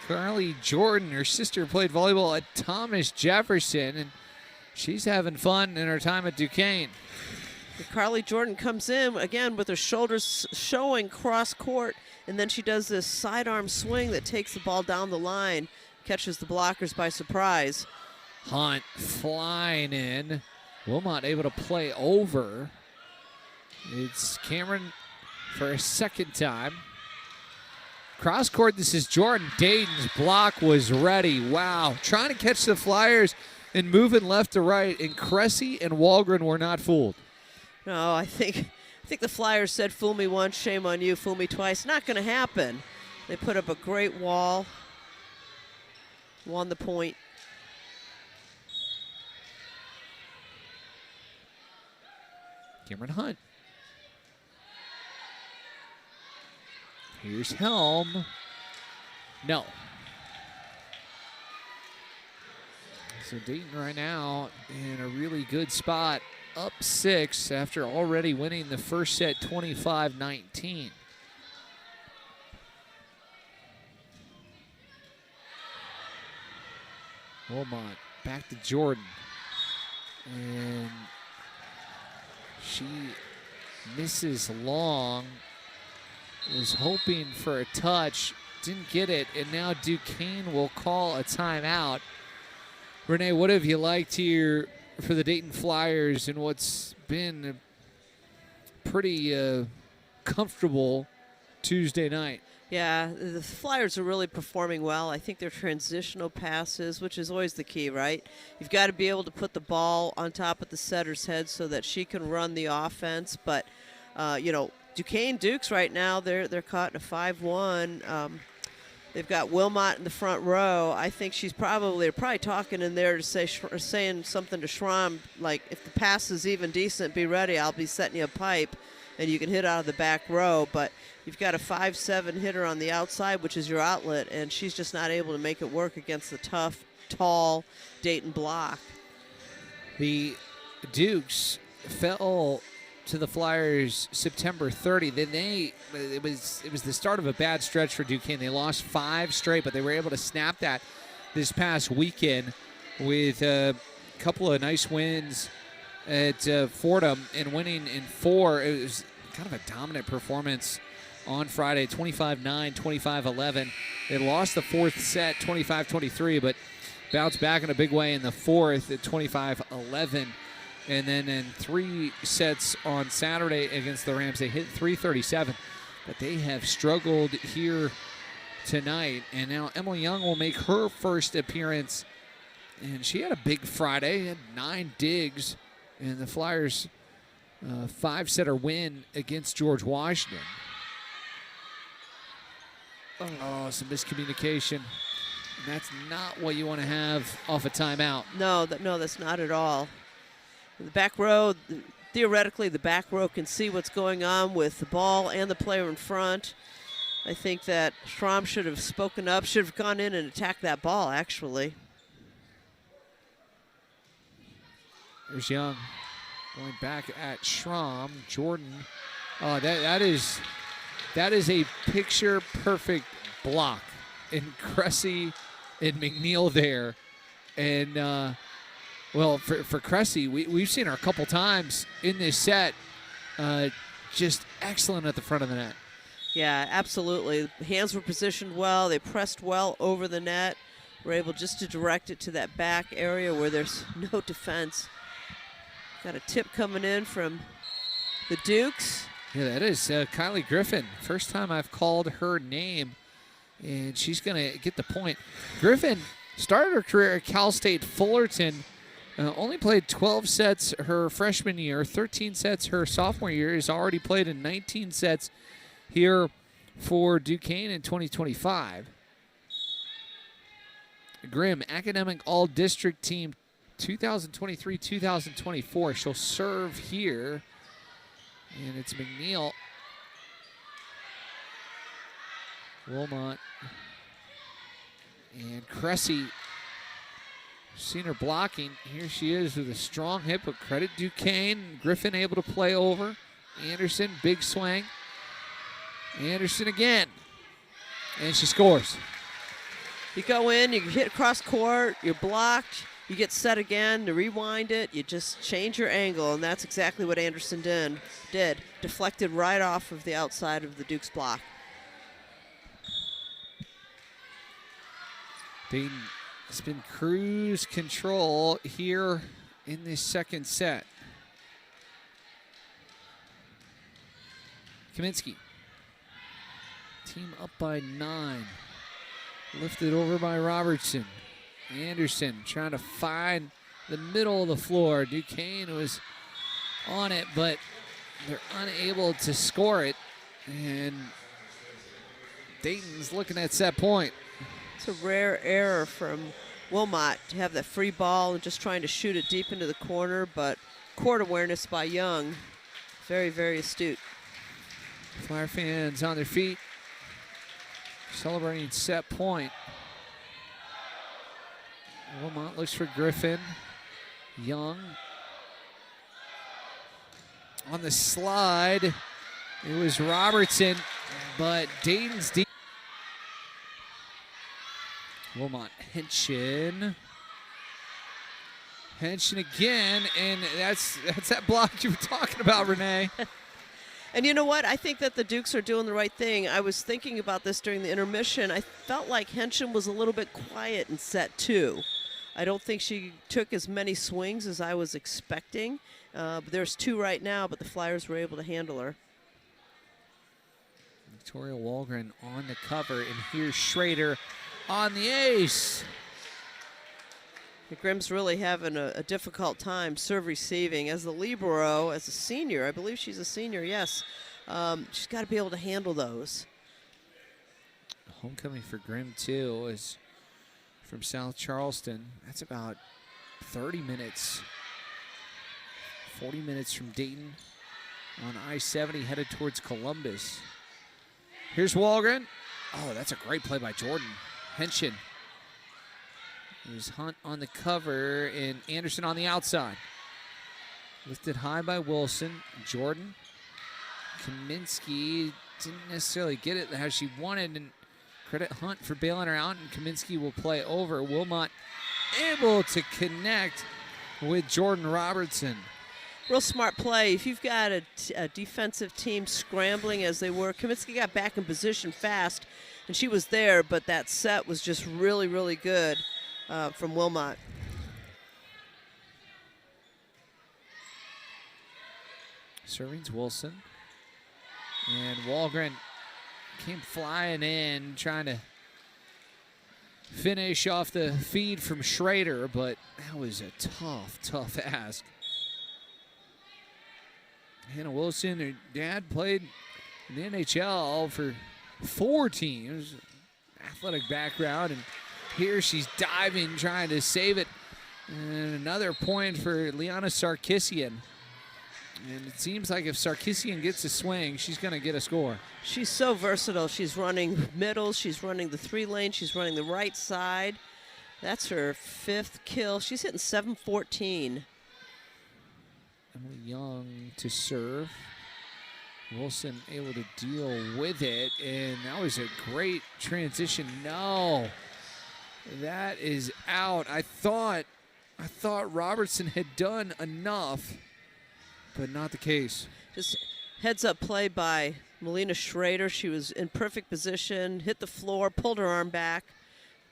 S1: Carly Jordan, her sister, played volleyball at Thomas Jefferson, and she's having fun in her time at Duquesne.
S2: Carly Jordan comes in again with her shoulders showing cross court, and then she does this sidearm swing that takes the ball down the line, catches the blockers by surprise.
S1: Hunt flying in. Wilmot able to play over. It's Cameron for a second time. Cross court, this is Jordan. Dayton's block was ready. Wow. Trying to catch the Flyers and moving left to right, and Cressy and Walgren were not fooled.
S2: No, I think the Flyers said, "Fool me once, shame on you. Fool me twice." Not going to happen. They put up a great wall. Won the point.
S1: Cameron Hunt. Here's Helm. No. So Dayton right now in a really good spot, up 6 after already winning the first set 25-19. Wilmot back to Jordan. And she misses long. Was hoping for a touch, didn't get it, and now Duquesne will call a timeout. Renee, what have you liked here for the Dayton Flyers in what's been a pretty comfortable Tuesday night?
S2: Yeah, the Flyers are really performing well. I think their transitional passes, which is always the key, right? You've got to be able to put the ball on top of the setter's head so that she can run the offense. But, you know, Duquesne Dukes right now, they're caught in a 5-1. They've got Wilmot in the front row. I think they're probably talking in there to saying something to Schramm, like, if the pass is even decent, be ready. I'll be setting you a pipe, and you can hit out of the back row. But you've got a 5'7" hitter on the outside, which is your outlet, and she's just not able to make it work against the tough, tall Dayton block.
S1: The Dukes fell to the Flyers September 30. Then it was the start of a bad stretch for Duquesne. They lost 5 straight, but they were able to snap that this past weekend with a couple of nice wins at Fordham and winning in 4. It was kind of a dominant performance on Friday, 25-9, 25-11. They lost the 4th set, 25-23, but bounced back in a big way in the 4th at 25-11. And then in 3 sets on Saturday against the Rams, they hit 337. But they have struggled here tonight. And now Emily Young will make her first appearance. And she had a big Friday, had 9 digs. And the Flyers' 5-setter win against George Washington. Oh, some miscommunication. And that's not what you want to have off a timeout.
S2: No, that's not at all. The back row, theoretically, the back row can see what's going on with the ball and the player in front. I think that Schramm should have spoken up, should have gone in and attacked that ball, actually.
S1: There's Young going back at Schramm. Jordan. Oh, that is a picture-perfect block. And Cressy and McNeil there. And, well, for Cressy, we've seen her a couple times in this set. Just excellent at the front of the net.
S2: Yeah, absolutely. Hands were positioned well. They pressed well over the net. Were able just to direct it to that back area where there's no defense. Got a tip coming in from the Dukes.
S1: Yeah, that is Kylie Griffin. First time I've called her name, and she's going to get the point. Griffin started her career at Cal State Fullerton. Only played 12 sets her freshman year, 13 sets her sophomore year. Has already played in 19 sets here for Duquesne in 2025. Grimm, Academic All-District Team 2023-2024. She'll serve here. And it's McNeil. Wilmot. And Cressy. Seen her blocking. Here she is with a strong hit, but credit Duquesne. Griffin able to play over. Anderson, big swing. Anderson again. And she scores.
S2: You go in, you hit across court, you're blocked, you get set again, to rewind it, you just change your angle, and that's exactly what Anderson did. Deflected right off of the outside of the Duke's block.
S1: Dayton has been cruise control here in this second set. Kaminsky. Team up by 9. Lifted over by Robertson. Anderson trying to find the middle of the floor. Duquesne was on it, but they're unable to score it. And Dayton's looking at set point.
S2: It's a rare error from Wilmot to have that free ball and just trying to shoot it deep into the corner, but court awareness by Young. Very, very astute.
S1: Flyer fans on their feet, celebrating set point. Wilmot looks for Griffin. Young on the slide. It was Robertson, but Dayton's deep. Wilmot, Henshin. Henshin again, and that's that block you were talking about, Renee.
S2: And you know what? I think that the Dukes are doing the right thing. I was thinking about this during the intermission. I felt like Henshin was a little bit quiet in set 2. I don't think she took as many swings as I was expecting. But there's 2 right now, but the Flyers were able to handle her.
S1: Victoria Walgren on the cover, and here's Schrader on the ace.
S2: The Grimm's really having a difficult time serve receiving. As the libero, as a senior, I believe she's a senior, yes. She's got to be able to handle those.
S1: Homecoming for Grimm, too, is from South Charleston. That's about 30 minutes, 40 minutes from Dayton on I-70 headed towards Columbus. Here's Walgren. Oh, that's a great play by Jordan. Henshin. There's Hunt on the cover and Anderson on the outside. Lifted high by Wilson. Jordan. Kaminsky didn't necessarily get it how she wanted, and credit Hunt for bailing her out, and Kaminsky will play over. Wilmot able to connect with Jordan Robertson.
S2: Real smart play. If you've got a defensive team scrambling as they were, Kaminsky got back in position fast, and she was there, but that set was just really, really good from Wilmot.
S1: Serving's Wilson. And Walgren came flying in, trying to finish off the feed from Schrader, but that was a tough ask. Hannah Wilson, her dad played in the NHL for 4 teams, athletic background, and here she's diving, trying to save it. And another point for Liana Sarkisian. And it seems like if Sarkisian gets a swing, she's going to get a score.
S2: She's so versatile. She's running middle, she's running the 3-lane, she's running the right side. That's her 5th kill. She's hitting .714.
S1: Emily Young to serve. Wilson able to deal with it, and that was a great transition. No, that is out. I thought Robertson had done enough, but not the case.
S2: Just heads-up play by Melina Schrader. She was in perfect position, hit the floor, pulled her arm back,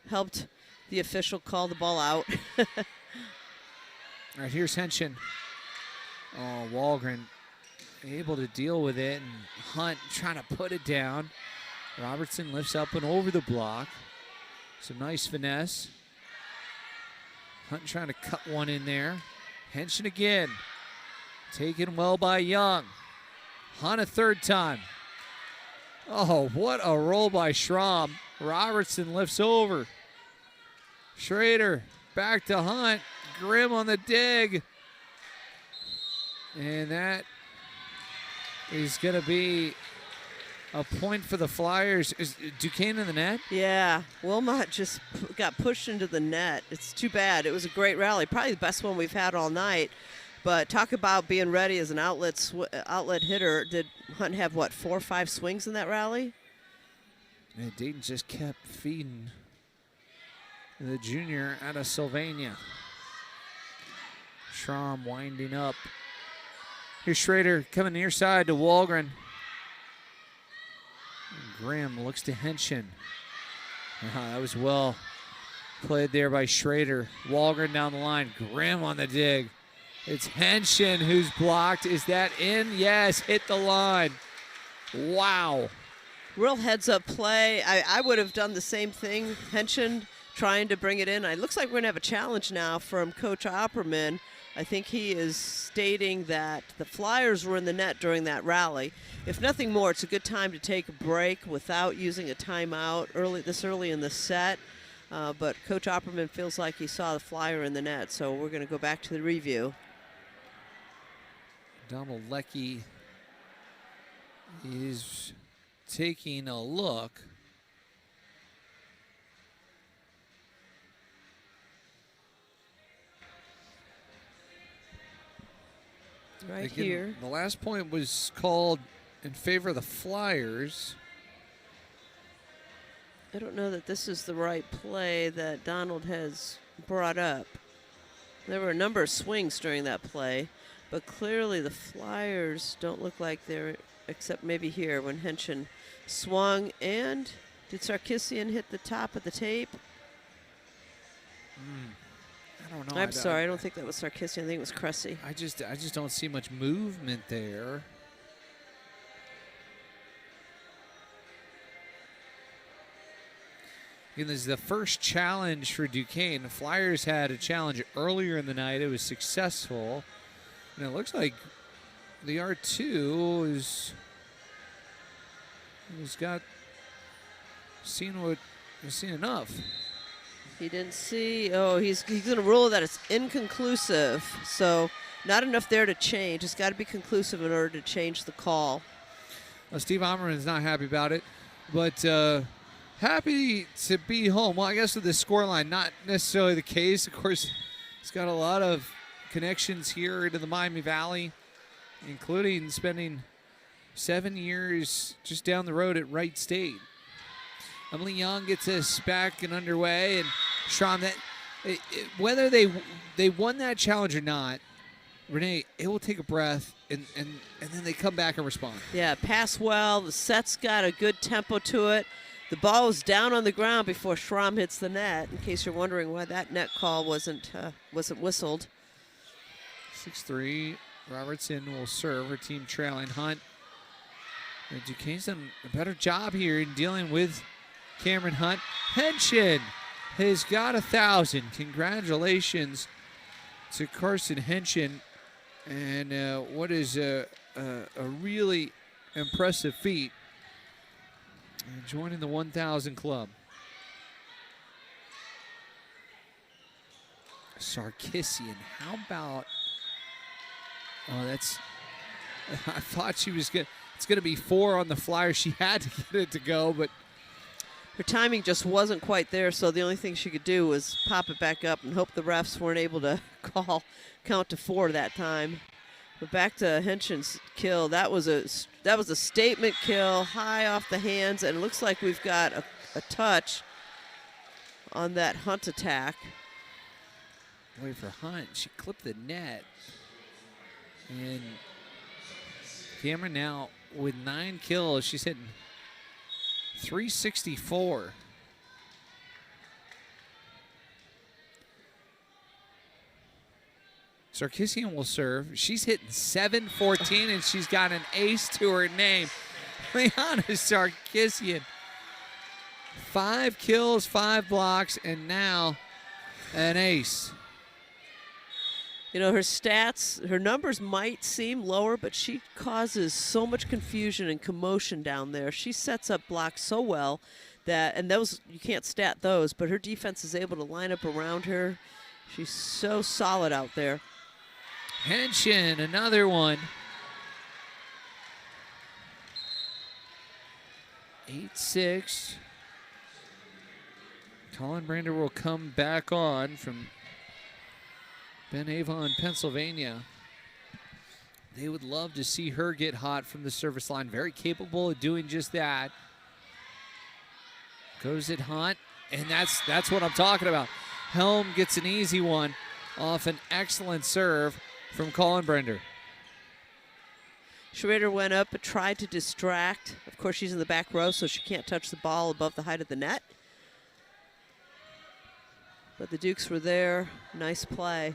S2: helped the official call the ball out.
S1: All right, here's Henshin. Oh, Walgren able to deal with it, and Hunt trying to put it down. Robertson lifts up and over the block. Some nice finesse. Hunt trying to cut one in there. Henshin again. Taken well by Young. Hunt a 3rd time. Oh, what a roll by Schramm. Robertson lifts over. Schrader back to Hunt. Grimm on the dig. And that is going to be a point for the Flyers. Is Duquesne in the net?
S2: Yeah, Wilmot just got pushed into the net. It's too bad. It was a great rally, probably the best one we've had all night. But talk about being ready as an outlet hitter. Did Hunt have, 4 or 5 swings in that rally?
S1: And Dayton just kept feeding the junior out of Sylvania. Schramm winding up. Here's Schrader coming near side to Walgren. And Grimm looks to Henshin. That was well played there by Schrader. Walgren down the line. Grimm on the dig. It's Henshin who's blocked. Is that in? Yes, hit the line. Wow.
S2: Real heads-up play. I would have done the same thing. Henshin trying to bring it in. It looks like we're going to have a challenge now from Coach Opperman. I think he is stating that the Flyers were in the net during that rally. If nothing more, it's a good time to take a break without using a timeout this early in the set. But Coach Opperman feels like he saw the Flyer in the net, so we're going to go back to the review.
S1: Donald Leckie is taking a look.
S2: Right
S1: Again,
S2: here.
S1: The last point was called in favor of the Flyers.
S2: I don't know that this is the right play that Donald has brought up. There were a number of swings during that play, but clearly the Flyers don't look like they're, except maybe here when Henshin swung. And did Sarkisian hit the top of the tape?
S1: I don't know.
S2: I'm sorry, I don't think that was Sarkisian. I think it was Cressy.
S1: I just don't see much movement there. Again, this is the first challenge for Duquesne. The Flyers had a challenge earlier in the night. It was successful. And it looks like the R2 has got seen enough.
S2: He didn't see. Oh, he's going to rule that it's inconclusive. So not enough there to change. It's got to be conclusive in order to change the call.
S1: Steve Ammerman's not happy about it, but happy to be home. Well, I guess with the scoreline, not necessarily the case. Of course, he's got a lot of connections here into the Miami Valley, including spending 7 years just down the road at Wright State. Emily Young gets us back and underway, and Sean, whether they won that challenge or not, Renee, it will take a breath, and then they come back and respond.
S2: Yeah, pass well. The set's got a good tempo to it. The ball was down on the ground before Schramm hits the net, in case you're wondering why that net call wasn't whistled.
S1: 6-3, Robertson will serve. Her team trailing. Hunt. And Duquesne's done a better job here in dealing with Cameron Hunt. Henshin has got 1,000. Congratulations to Carson Henshin. And what is a really impressive feat, joining the 1,000 club. Sarkisian, how about, I thought she was good. It's going to be 4 on the flyer. She had to get it to go, but
S2: her timing just wasn't quite there, so the only thing she could do was pop it back up and hope the refs weren't able to count to 4 that time. But back to Henshin's kill. That was a statement kill, high off the hands, and it looks like we've got a touch on that Hunt attack.
S1: Wait for Hunt. She clipped the net. And Cameron now with 9 kills. She's hitting .364. Sarkisian will serve. She's hitting .714, and she's got an ace to her name. Liana Sarkisian. 5 kills, 5 blocks, and now an ace.
S2: You know, her stats, her numbers might seem lower, but she causes so much confusion and commotion down there. She sets up blocks so well that, and those, you can't stat those, but her defense is able to line up around her. She's so solid out there.
S1: Henshin, another one. 8-6. Colin Brander will come back on from Ben Avon, Pennsylvania. They would love to see her get hot from the service line. Very capable of doing just that. Goes at Hunt, and that's what I'm talking about. Helm gets an easy one off an excellent serve from Colin Brander.
S2: Schrader went up and tried to distract. Of course, she's in the back row, so she can't touch the ball above the height of the net. But the Dukes were there. Nice play.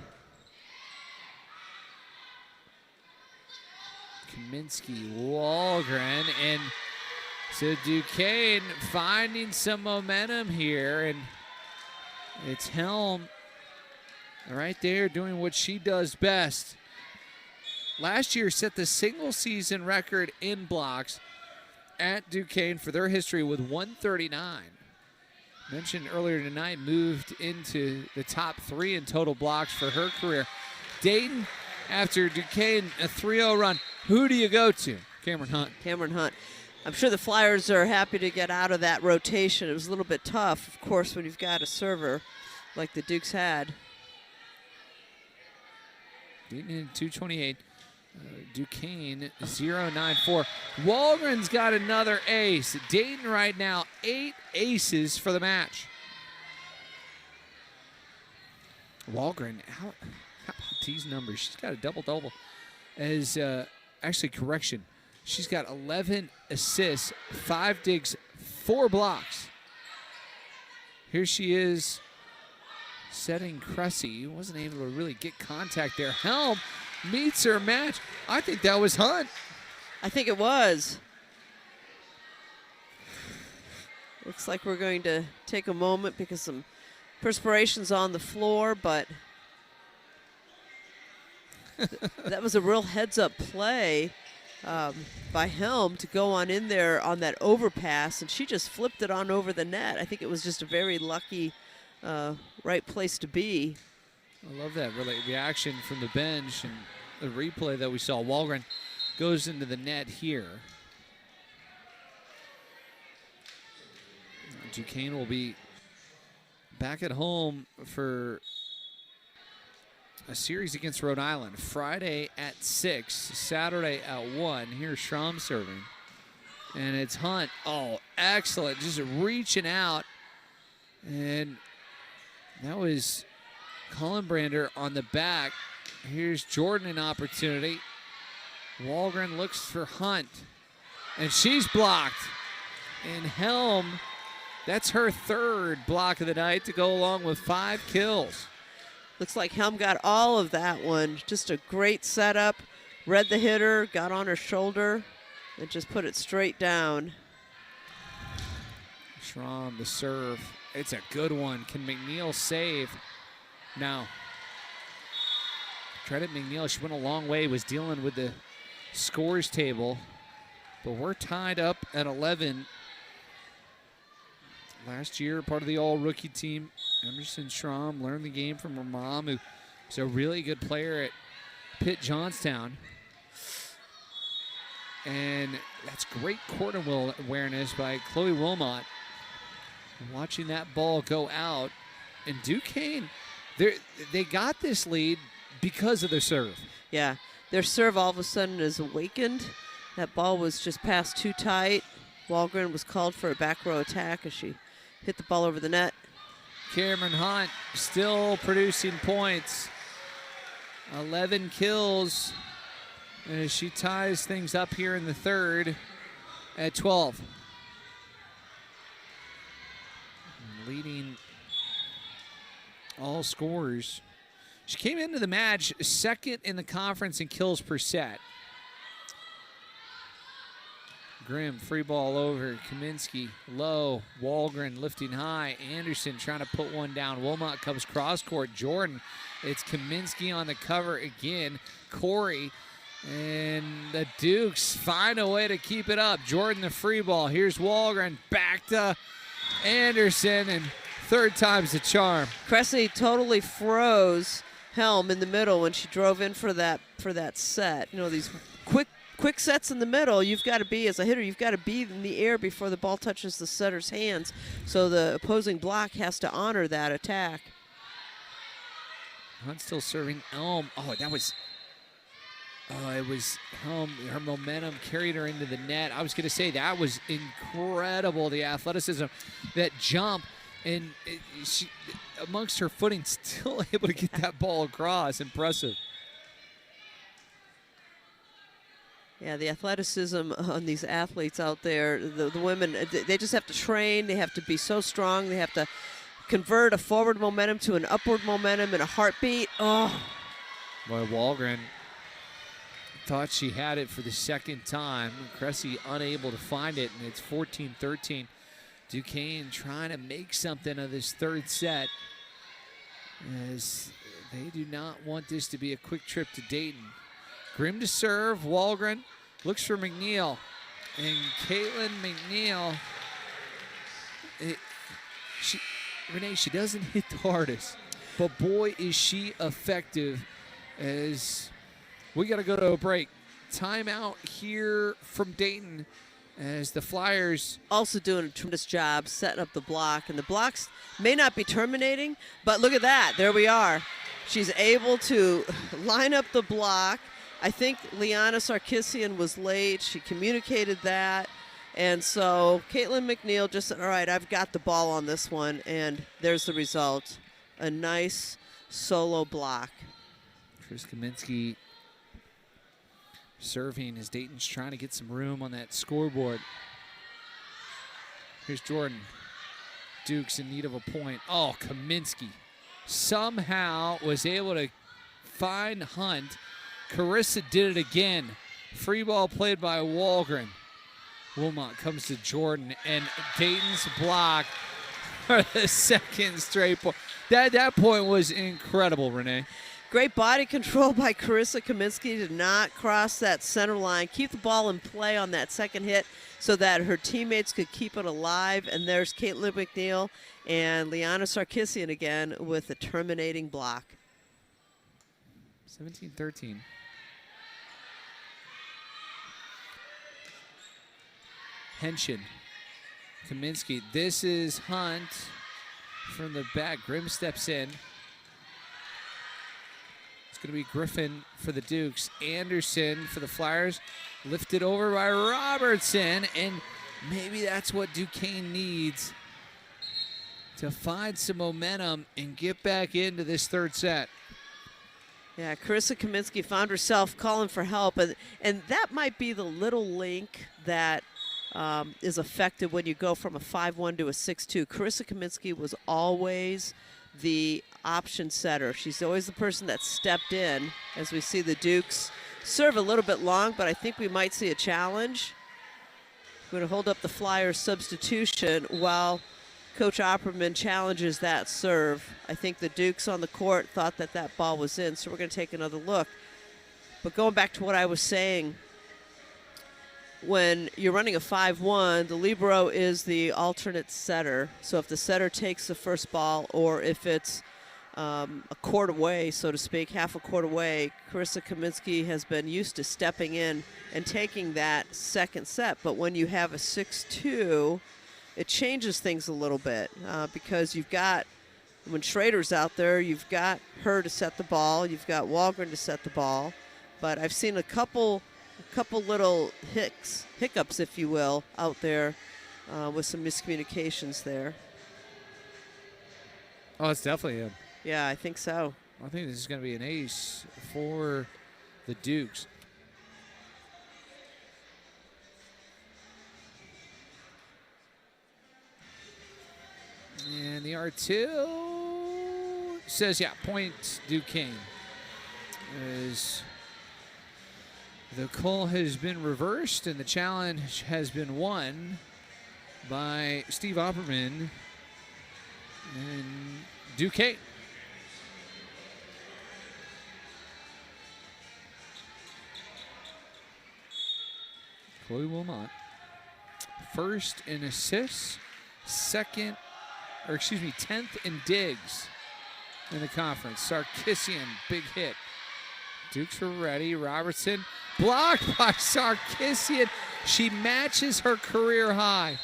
S1: Kaminsky, Walgren, and so Duquesne finding some momentum here, and it's Helm right there doing what she does best. Last year set the single season record in blocks at Duquesne for their history with 139. Mentioned earlier tonight, moved into the top 3 in total blocks for her career. Dayton, after Duquesne, a 3-0 run. Who do you go to? Cameron Hunt.
S2: Cameron Hunt. I'm sure the Flyers are happy to get out of that rotation. It was a little bit tough, of course, when you've got a server like the Dukes had.
S1: Dayton in 228. Duquesne 094. Walgren's got another ace. Dayton right now 8 aces for the match. Walgren, how about these numbers? She's got a double-double. As actually, correction, she's got 11 assists, 5 digs, 4 blocks. Here she is setting Cressy. Wasn't able to really get contact there. Helm meets her match. I think that was Hunt.
S2: I think it was. Looks like we're going to take a moment because some perspiration's on the floor, but that was a real heads-up play by Helm to go on in there on that overpass, and she just flipped it on over the net. I think it was just a very lucky right place to be.
S1: I love that reaction from the bench and the replay that we saw. Walgren goes into the net here. Duquesne will be back at home for a series against Rhode Island. Friday at 6, Saturday at 1. Here's Schramm serving. And it's Hunt. Oh, excellent. Just reaching out. And that was Collenbrander on the back. Here's Jordan an opportunity. Walgren looks for Hunt. And she's blocked. And Helm, that's her third block of the night to go along with 5 kills.
S2: Looks like Helm got all of that one. Just a great setup. Read the hitter, got on her shoulder, and just put it straight down.
S1: Schramm, the serve. It's a good one. Can McNeil save? No. Credit McNeil. She went a long way, was dealing with the scores table. But we're tied up at 11. Last year, part of the all-rookie team, Emerson Schramm learned the game from her mom, who was a really good player at Pitt Johnstown. And that's great court awareness by Chloe Wilmot. Watching that ball go out. And Duquesne, they got this lead because of their serve.
S2: Yeah, their serve all of a sudden is awakened. That ball was just passed too tight. Walgren was called for a back row attack as she hit the ball over the net.
S1: Cameron Hunt still producing points. 11 kills as she ties things up here in the third at 12. Leading all scorers. She came into the match second in the conference in kills per set. Grimm, free ball over. Kaminsky, low. Walgren lifting high. Anderson trying to put one down. Wilmot comes cross court. Jordan. It's Kaminsky on the cover again. Corey. And the Dukes find a way to keep it up. Jordan, the free ball. Here's Walgren. Back to Anderson. And third time's the charm.
S2: Cressy totally froze Helm in the middle when she drove in for that set. You know, these quick sets in the middle, you've got to be, as a hitter, you've got to be in the air before the ball touches the setter's hands. So the opposing block has to honor that attack.
S1: Hunt still serving Elm. It was Helm. Her momentum carried her into the net. I was going to say that was incredible, the athleticism, that jump. And she, amongst her footing, still able to get that ball across. Impressive.
S2: Yeah, the athleticism on these athletes out there, the women, they just have to train. They have to be so strong. They have to convert a forward momentum to an upward momentum in a heartbeat. Oh.
S1: Boy, Walgren thought she had it for the second time. Cressy unable to find it, and it's 14-13. Duquesne trying to make something of this third set, as they do not want this to be a quick trip to Dayton. Grimm to serve. Walgren looks for McNeil. And Caitlin McNeil, she doesn't hit the hardest, but boy, is she effective, as we got to go to a break. Timeout here from Dayton, as the Flyers
S2: also doing a tremendous job setting up the block. And the blocks may not be terminating, but look at that. There we are. She's able to line up the block. I think Liana Sarkisian was late. She communicated that. And so Caitlin McNeil just said, all right, I've got the ball on this one. And there's the result. A nice solo block.
S1: Chris Kaminsky serving as Dayton's trying to get some room on that scoreboard. Here's Jordan. Duke's in need of a point. Oh, Kaminsky somehow was able to find Hunt. Carissa did it again. Free ball played by Walgren. Wilmot comes to Jordan, and Dayton's block for the second straight point. That point was incredible, Renee.
S2: Great body control by Carissa Kaminsky to not cross that center line, keep the ball in play on that second hit so that her teammates could keep it alive. And there's Caitlin McNeil and Liana Sarkisian again with a terminating block.
S1: 17-13. Henshin. Kaminsky. This is Hunt from the back. Grimm steps in. It's going to be Griffin for the Dukes. Anderson for the Flyers. Lifted over by Robertson. And maybe that's what Duquesne needs to find some momentum and get back into this third set.
S2: Yeah, Carissa Kaminsky found herself calling for help. And that might be the little link that is effective when you go from a 5-1 to a 6-2. Carissa Kaminsky was always the option setter. She's always the person that stepped in, as we see the Dukes serve a little bit long, but I think we might see a challenge. We're going to hold up the Flyers substitution while Coach Opperman challenges that serve. I think the Dukes on the court thought that that ball was in, so we're going to take another look. But going back to what I was saying, when you're running a 5-1, the libero is the alternate setter. So if the setter takes the first ball, or if it's a court away, so to speak, half a court away, Carissa Kaminsky has been used to stepping in and taking that second set. But when you have a 6-2, it changes things a little bit because you've got, when Schrader's out there, you've got her to set the ball, you've got Walgren to set the ball. But I've seen a couple little hiccups, if you will, out there with some miscommunications there.
S1: Oh, it's definitely a.
S2: Yeah, I think so.
S1: I think this is going to be an ace for the Dukes. And the R2 says, yeah, point Duquesne. As the call has been reversed and the challenge has been won by Steve Opperman and Duquesne. Chloe Wilmot, first in assists, 10th in digs in the conference. Sarkisian, big hit. Dukes were ready. Robertson blocked by Sarkisian. She matches her career high.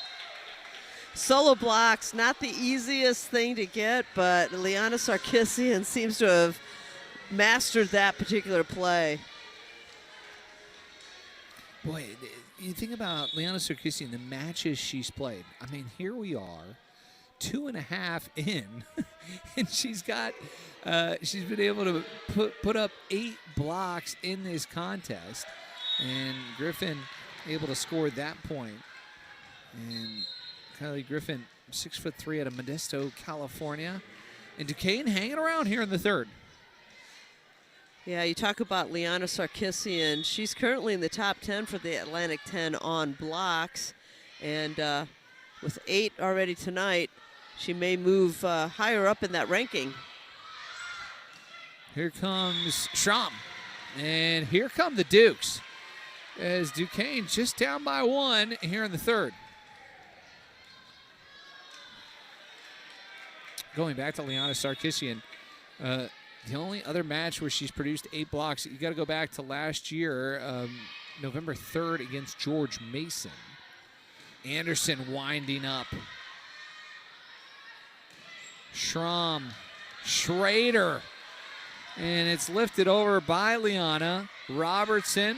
S2: Solo blocks, not the easiest thing to get, but Liana Sarkisian seems to have mastered that particular play.
S1: Boy, you think about Liana Sarkisian, the matches she's played. I mean, here we are, 2.5 in, and she's got, she's been able to put up 8 blocks in this contest, and Griffin able to score that point. And Kylie Griffin, 6'3" out of Modesto, California, and Duquesne hanging around here in the third.
S2: Yeah, you talk about Liana Sarkisian. She's currently in the top 10 for the Atlantic 10 on blocks. And with 8 already tonight, she may move higher up in that ranking.
S1: Here comes Schramm. And here come the Dukes, as Duquesne just down by 1 here in the third. Going back to Liana Sarkisian, the only other match where she's produced 8 blocks, you got to go back to last year, November 3rd against George Mason. Anderson winding up. Schramm, Schrader, and it's lifted over by Liana. Robertson,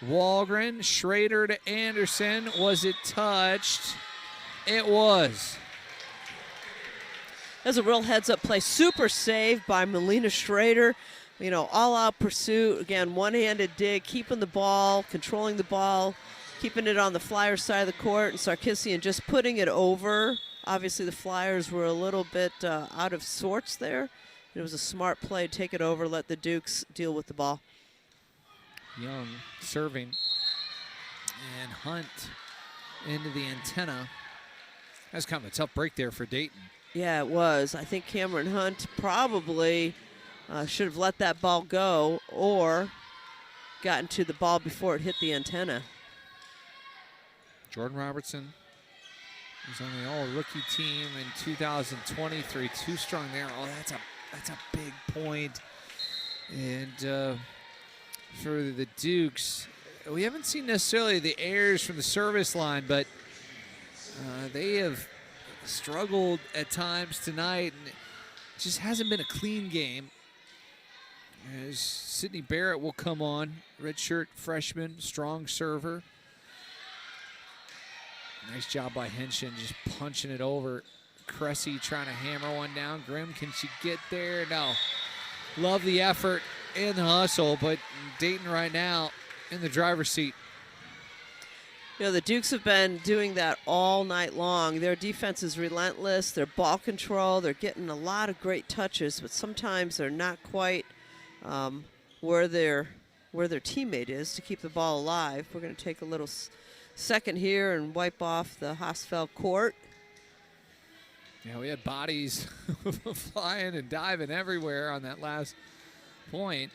S1: Walgren, Schrader to Anderson. Was it touched? It was.
S2: That's a real heads-up play. Super save by Melina Schrader. You know, all-out pursuit. Again, one-handed dig, keeping the ball, controlling the ball, keeping it on the Flyers side of the court, and Sarkisian just putting it over. Obviously, the Flyers were a little bit out of sorts there. It was a smart play. Take it over, let the Dukes deal with the ball.
S1: Young serving. And Hunt into the antenna. That's kind of a tough break there for Dayton.
S2: Yeah, it was. I think Cameron Hunt probably should have let that ball go or gotten to the ball before it hit the antenna.
S1: Jordan Robertson was on the all-rookie team in 2023. Too strong there. Oh, that's a big point. And for the Dukes, we haven't seen necessarily the errors from the service line, but they have struggled at times tonight, and it just hasn't been a clean game. As Sydney Barrett will come on, redshirt freshman, strong server. Nice job by Henshin, just punching it over. Cressy trying to hammer one down. Grimm, can she get there? No. Love the effort and the hustle, but Dayton right now in the driver's seat.
S2: You know, the Dukes have been doing that all night long. Their defense is relentless. Their ball control, they're getting a lot of great touches, but sometimes they're not quite where their teammate is to keep the ball alive. We're going to take a little second here and wipe off the Hosfeld court.
S1: Yeah, we had bodies flying and diving everywhere on that last point.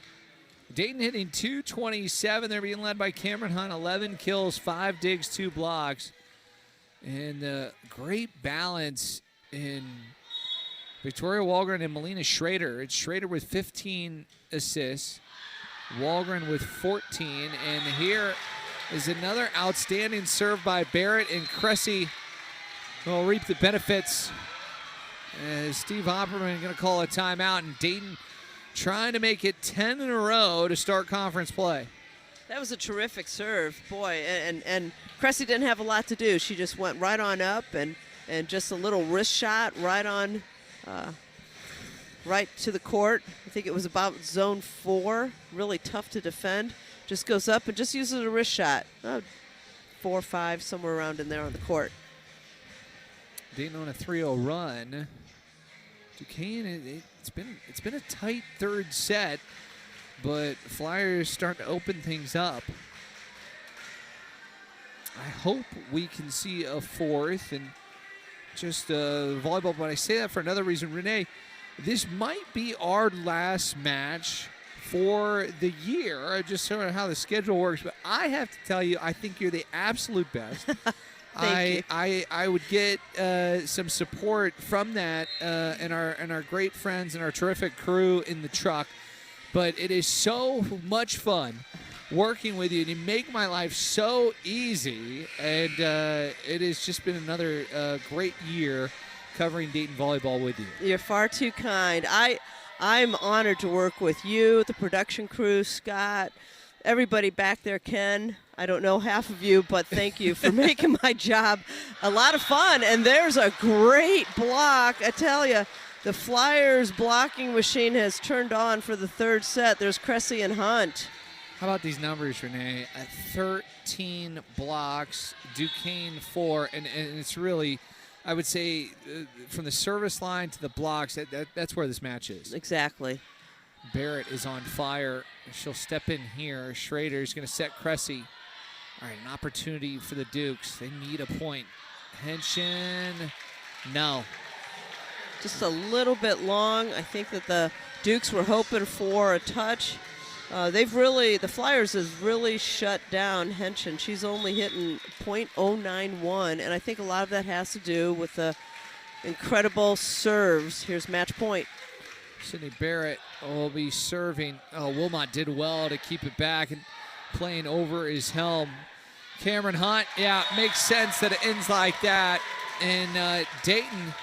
S1: Dayton hitting 227. They're being led by Cameron Hunt, 11 kills, 5 digs, 2 blocks. And great balance in Victoria Walgren and Melina Schrader. It's Schrader with 15 assists, Walgren with 14. And here is another outstanding serve by Barrett, and Cressy will reap the benefits. Steve Hopperman going to call a timeout, and Dayton trying to make it 10 in a row to start conference play.
S2: That was a terrific serve, boy, and Cressy didn't have a lot to do. She just went right on up and just a little wrist shot right on, right to the court. I think it was about zone 4, really tough to defend. Just goes up and just uses a wrist shot. 4 or 5, somewhere around in there on the court.
S1: Dayton on a 3-0 run. Duquesne, it's been a tight third set, but Flyers starting to open things up. I hope we can see a fourth and just volleyball, but I say that for another reason. Renee, this might be our last match for the year, just sort of how the schedule works, but I have to tell you, I think you're the absolute best. I would get some support from that and our great friends and our terrific crew in the truck. But it is so much fun working with you, and you make my life so easy. And it has just been another great year covering Dayton volleyball with you.
S2: You're far too kind. I'm honored to work with you, the production crew, Scott, everybody back there, Ken. I don't know half of you, but thank you for making my job a lot of fun. And there's a great block. I tell you, the Flyers blocking machine has turned on for the third set. There's Cressy and Hunt.
S1: How about these numbers, Renee? 13 blocks, Duquesne 4, and it's really, I would say, from the service line to the blocks, that's where this match is.
S2: Exactly.
S1: Barrett is on fire. She'll step in here. Schrader's going to set Cressy. All right, an opportunity for the Dukes. They need a point. Henshin, no.
S2: Just a little bit long. I think that the Dukes were hoping for a touch. The Flyers has really shut down Henshin. She's only hitting .091, and I think a lot of that has to do with the incredible serves. Here's match point.
S1: Sydney Barrett will be serving. Oh, Wilmot did well to keep it back and playing over his helm. Cameron Hunt, yeah, makes sense that it ends like that. And Dayton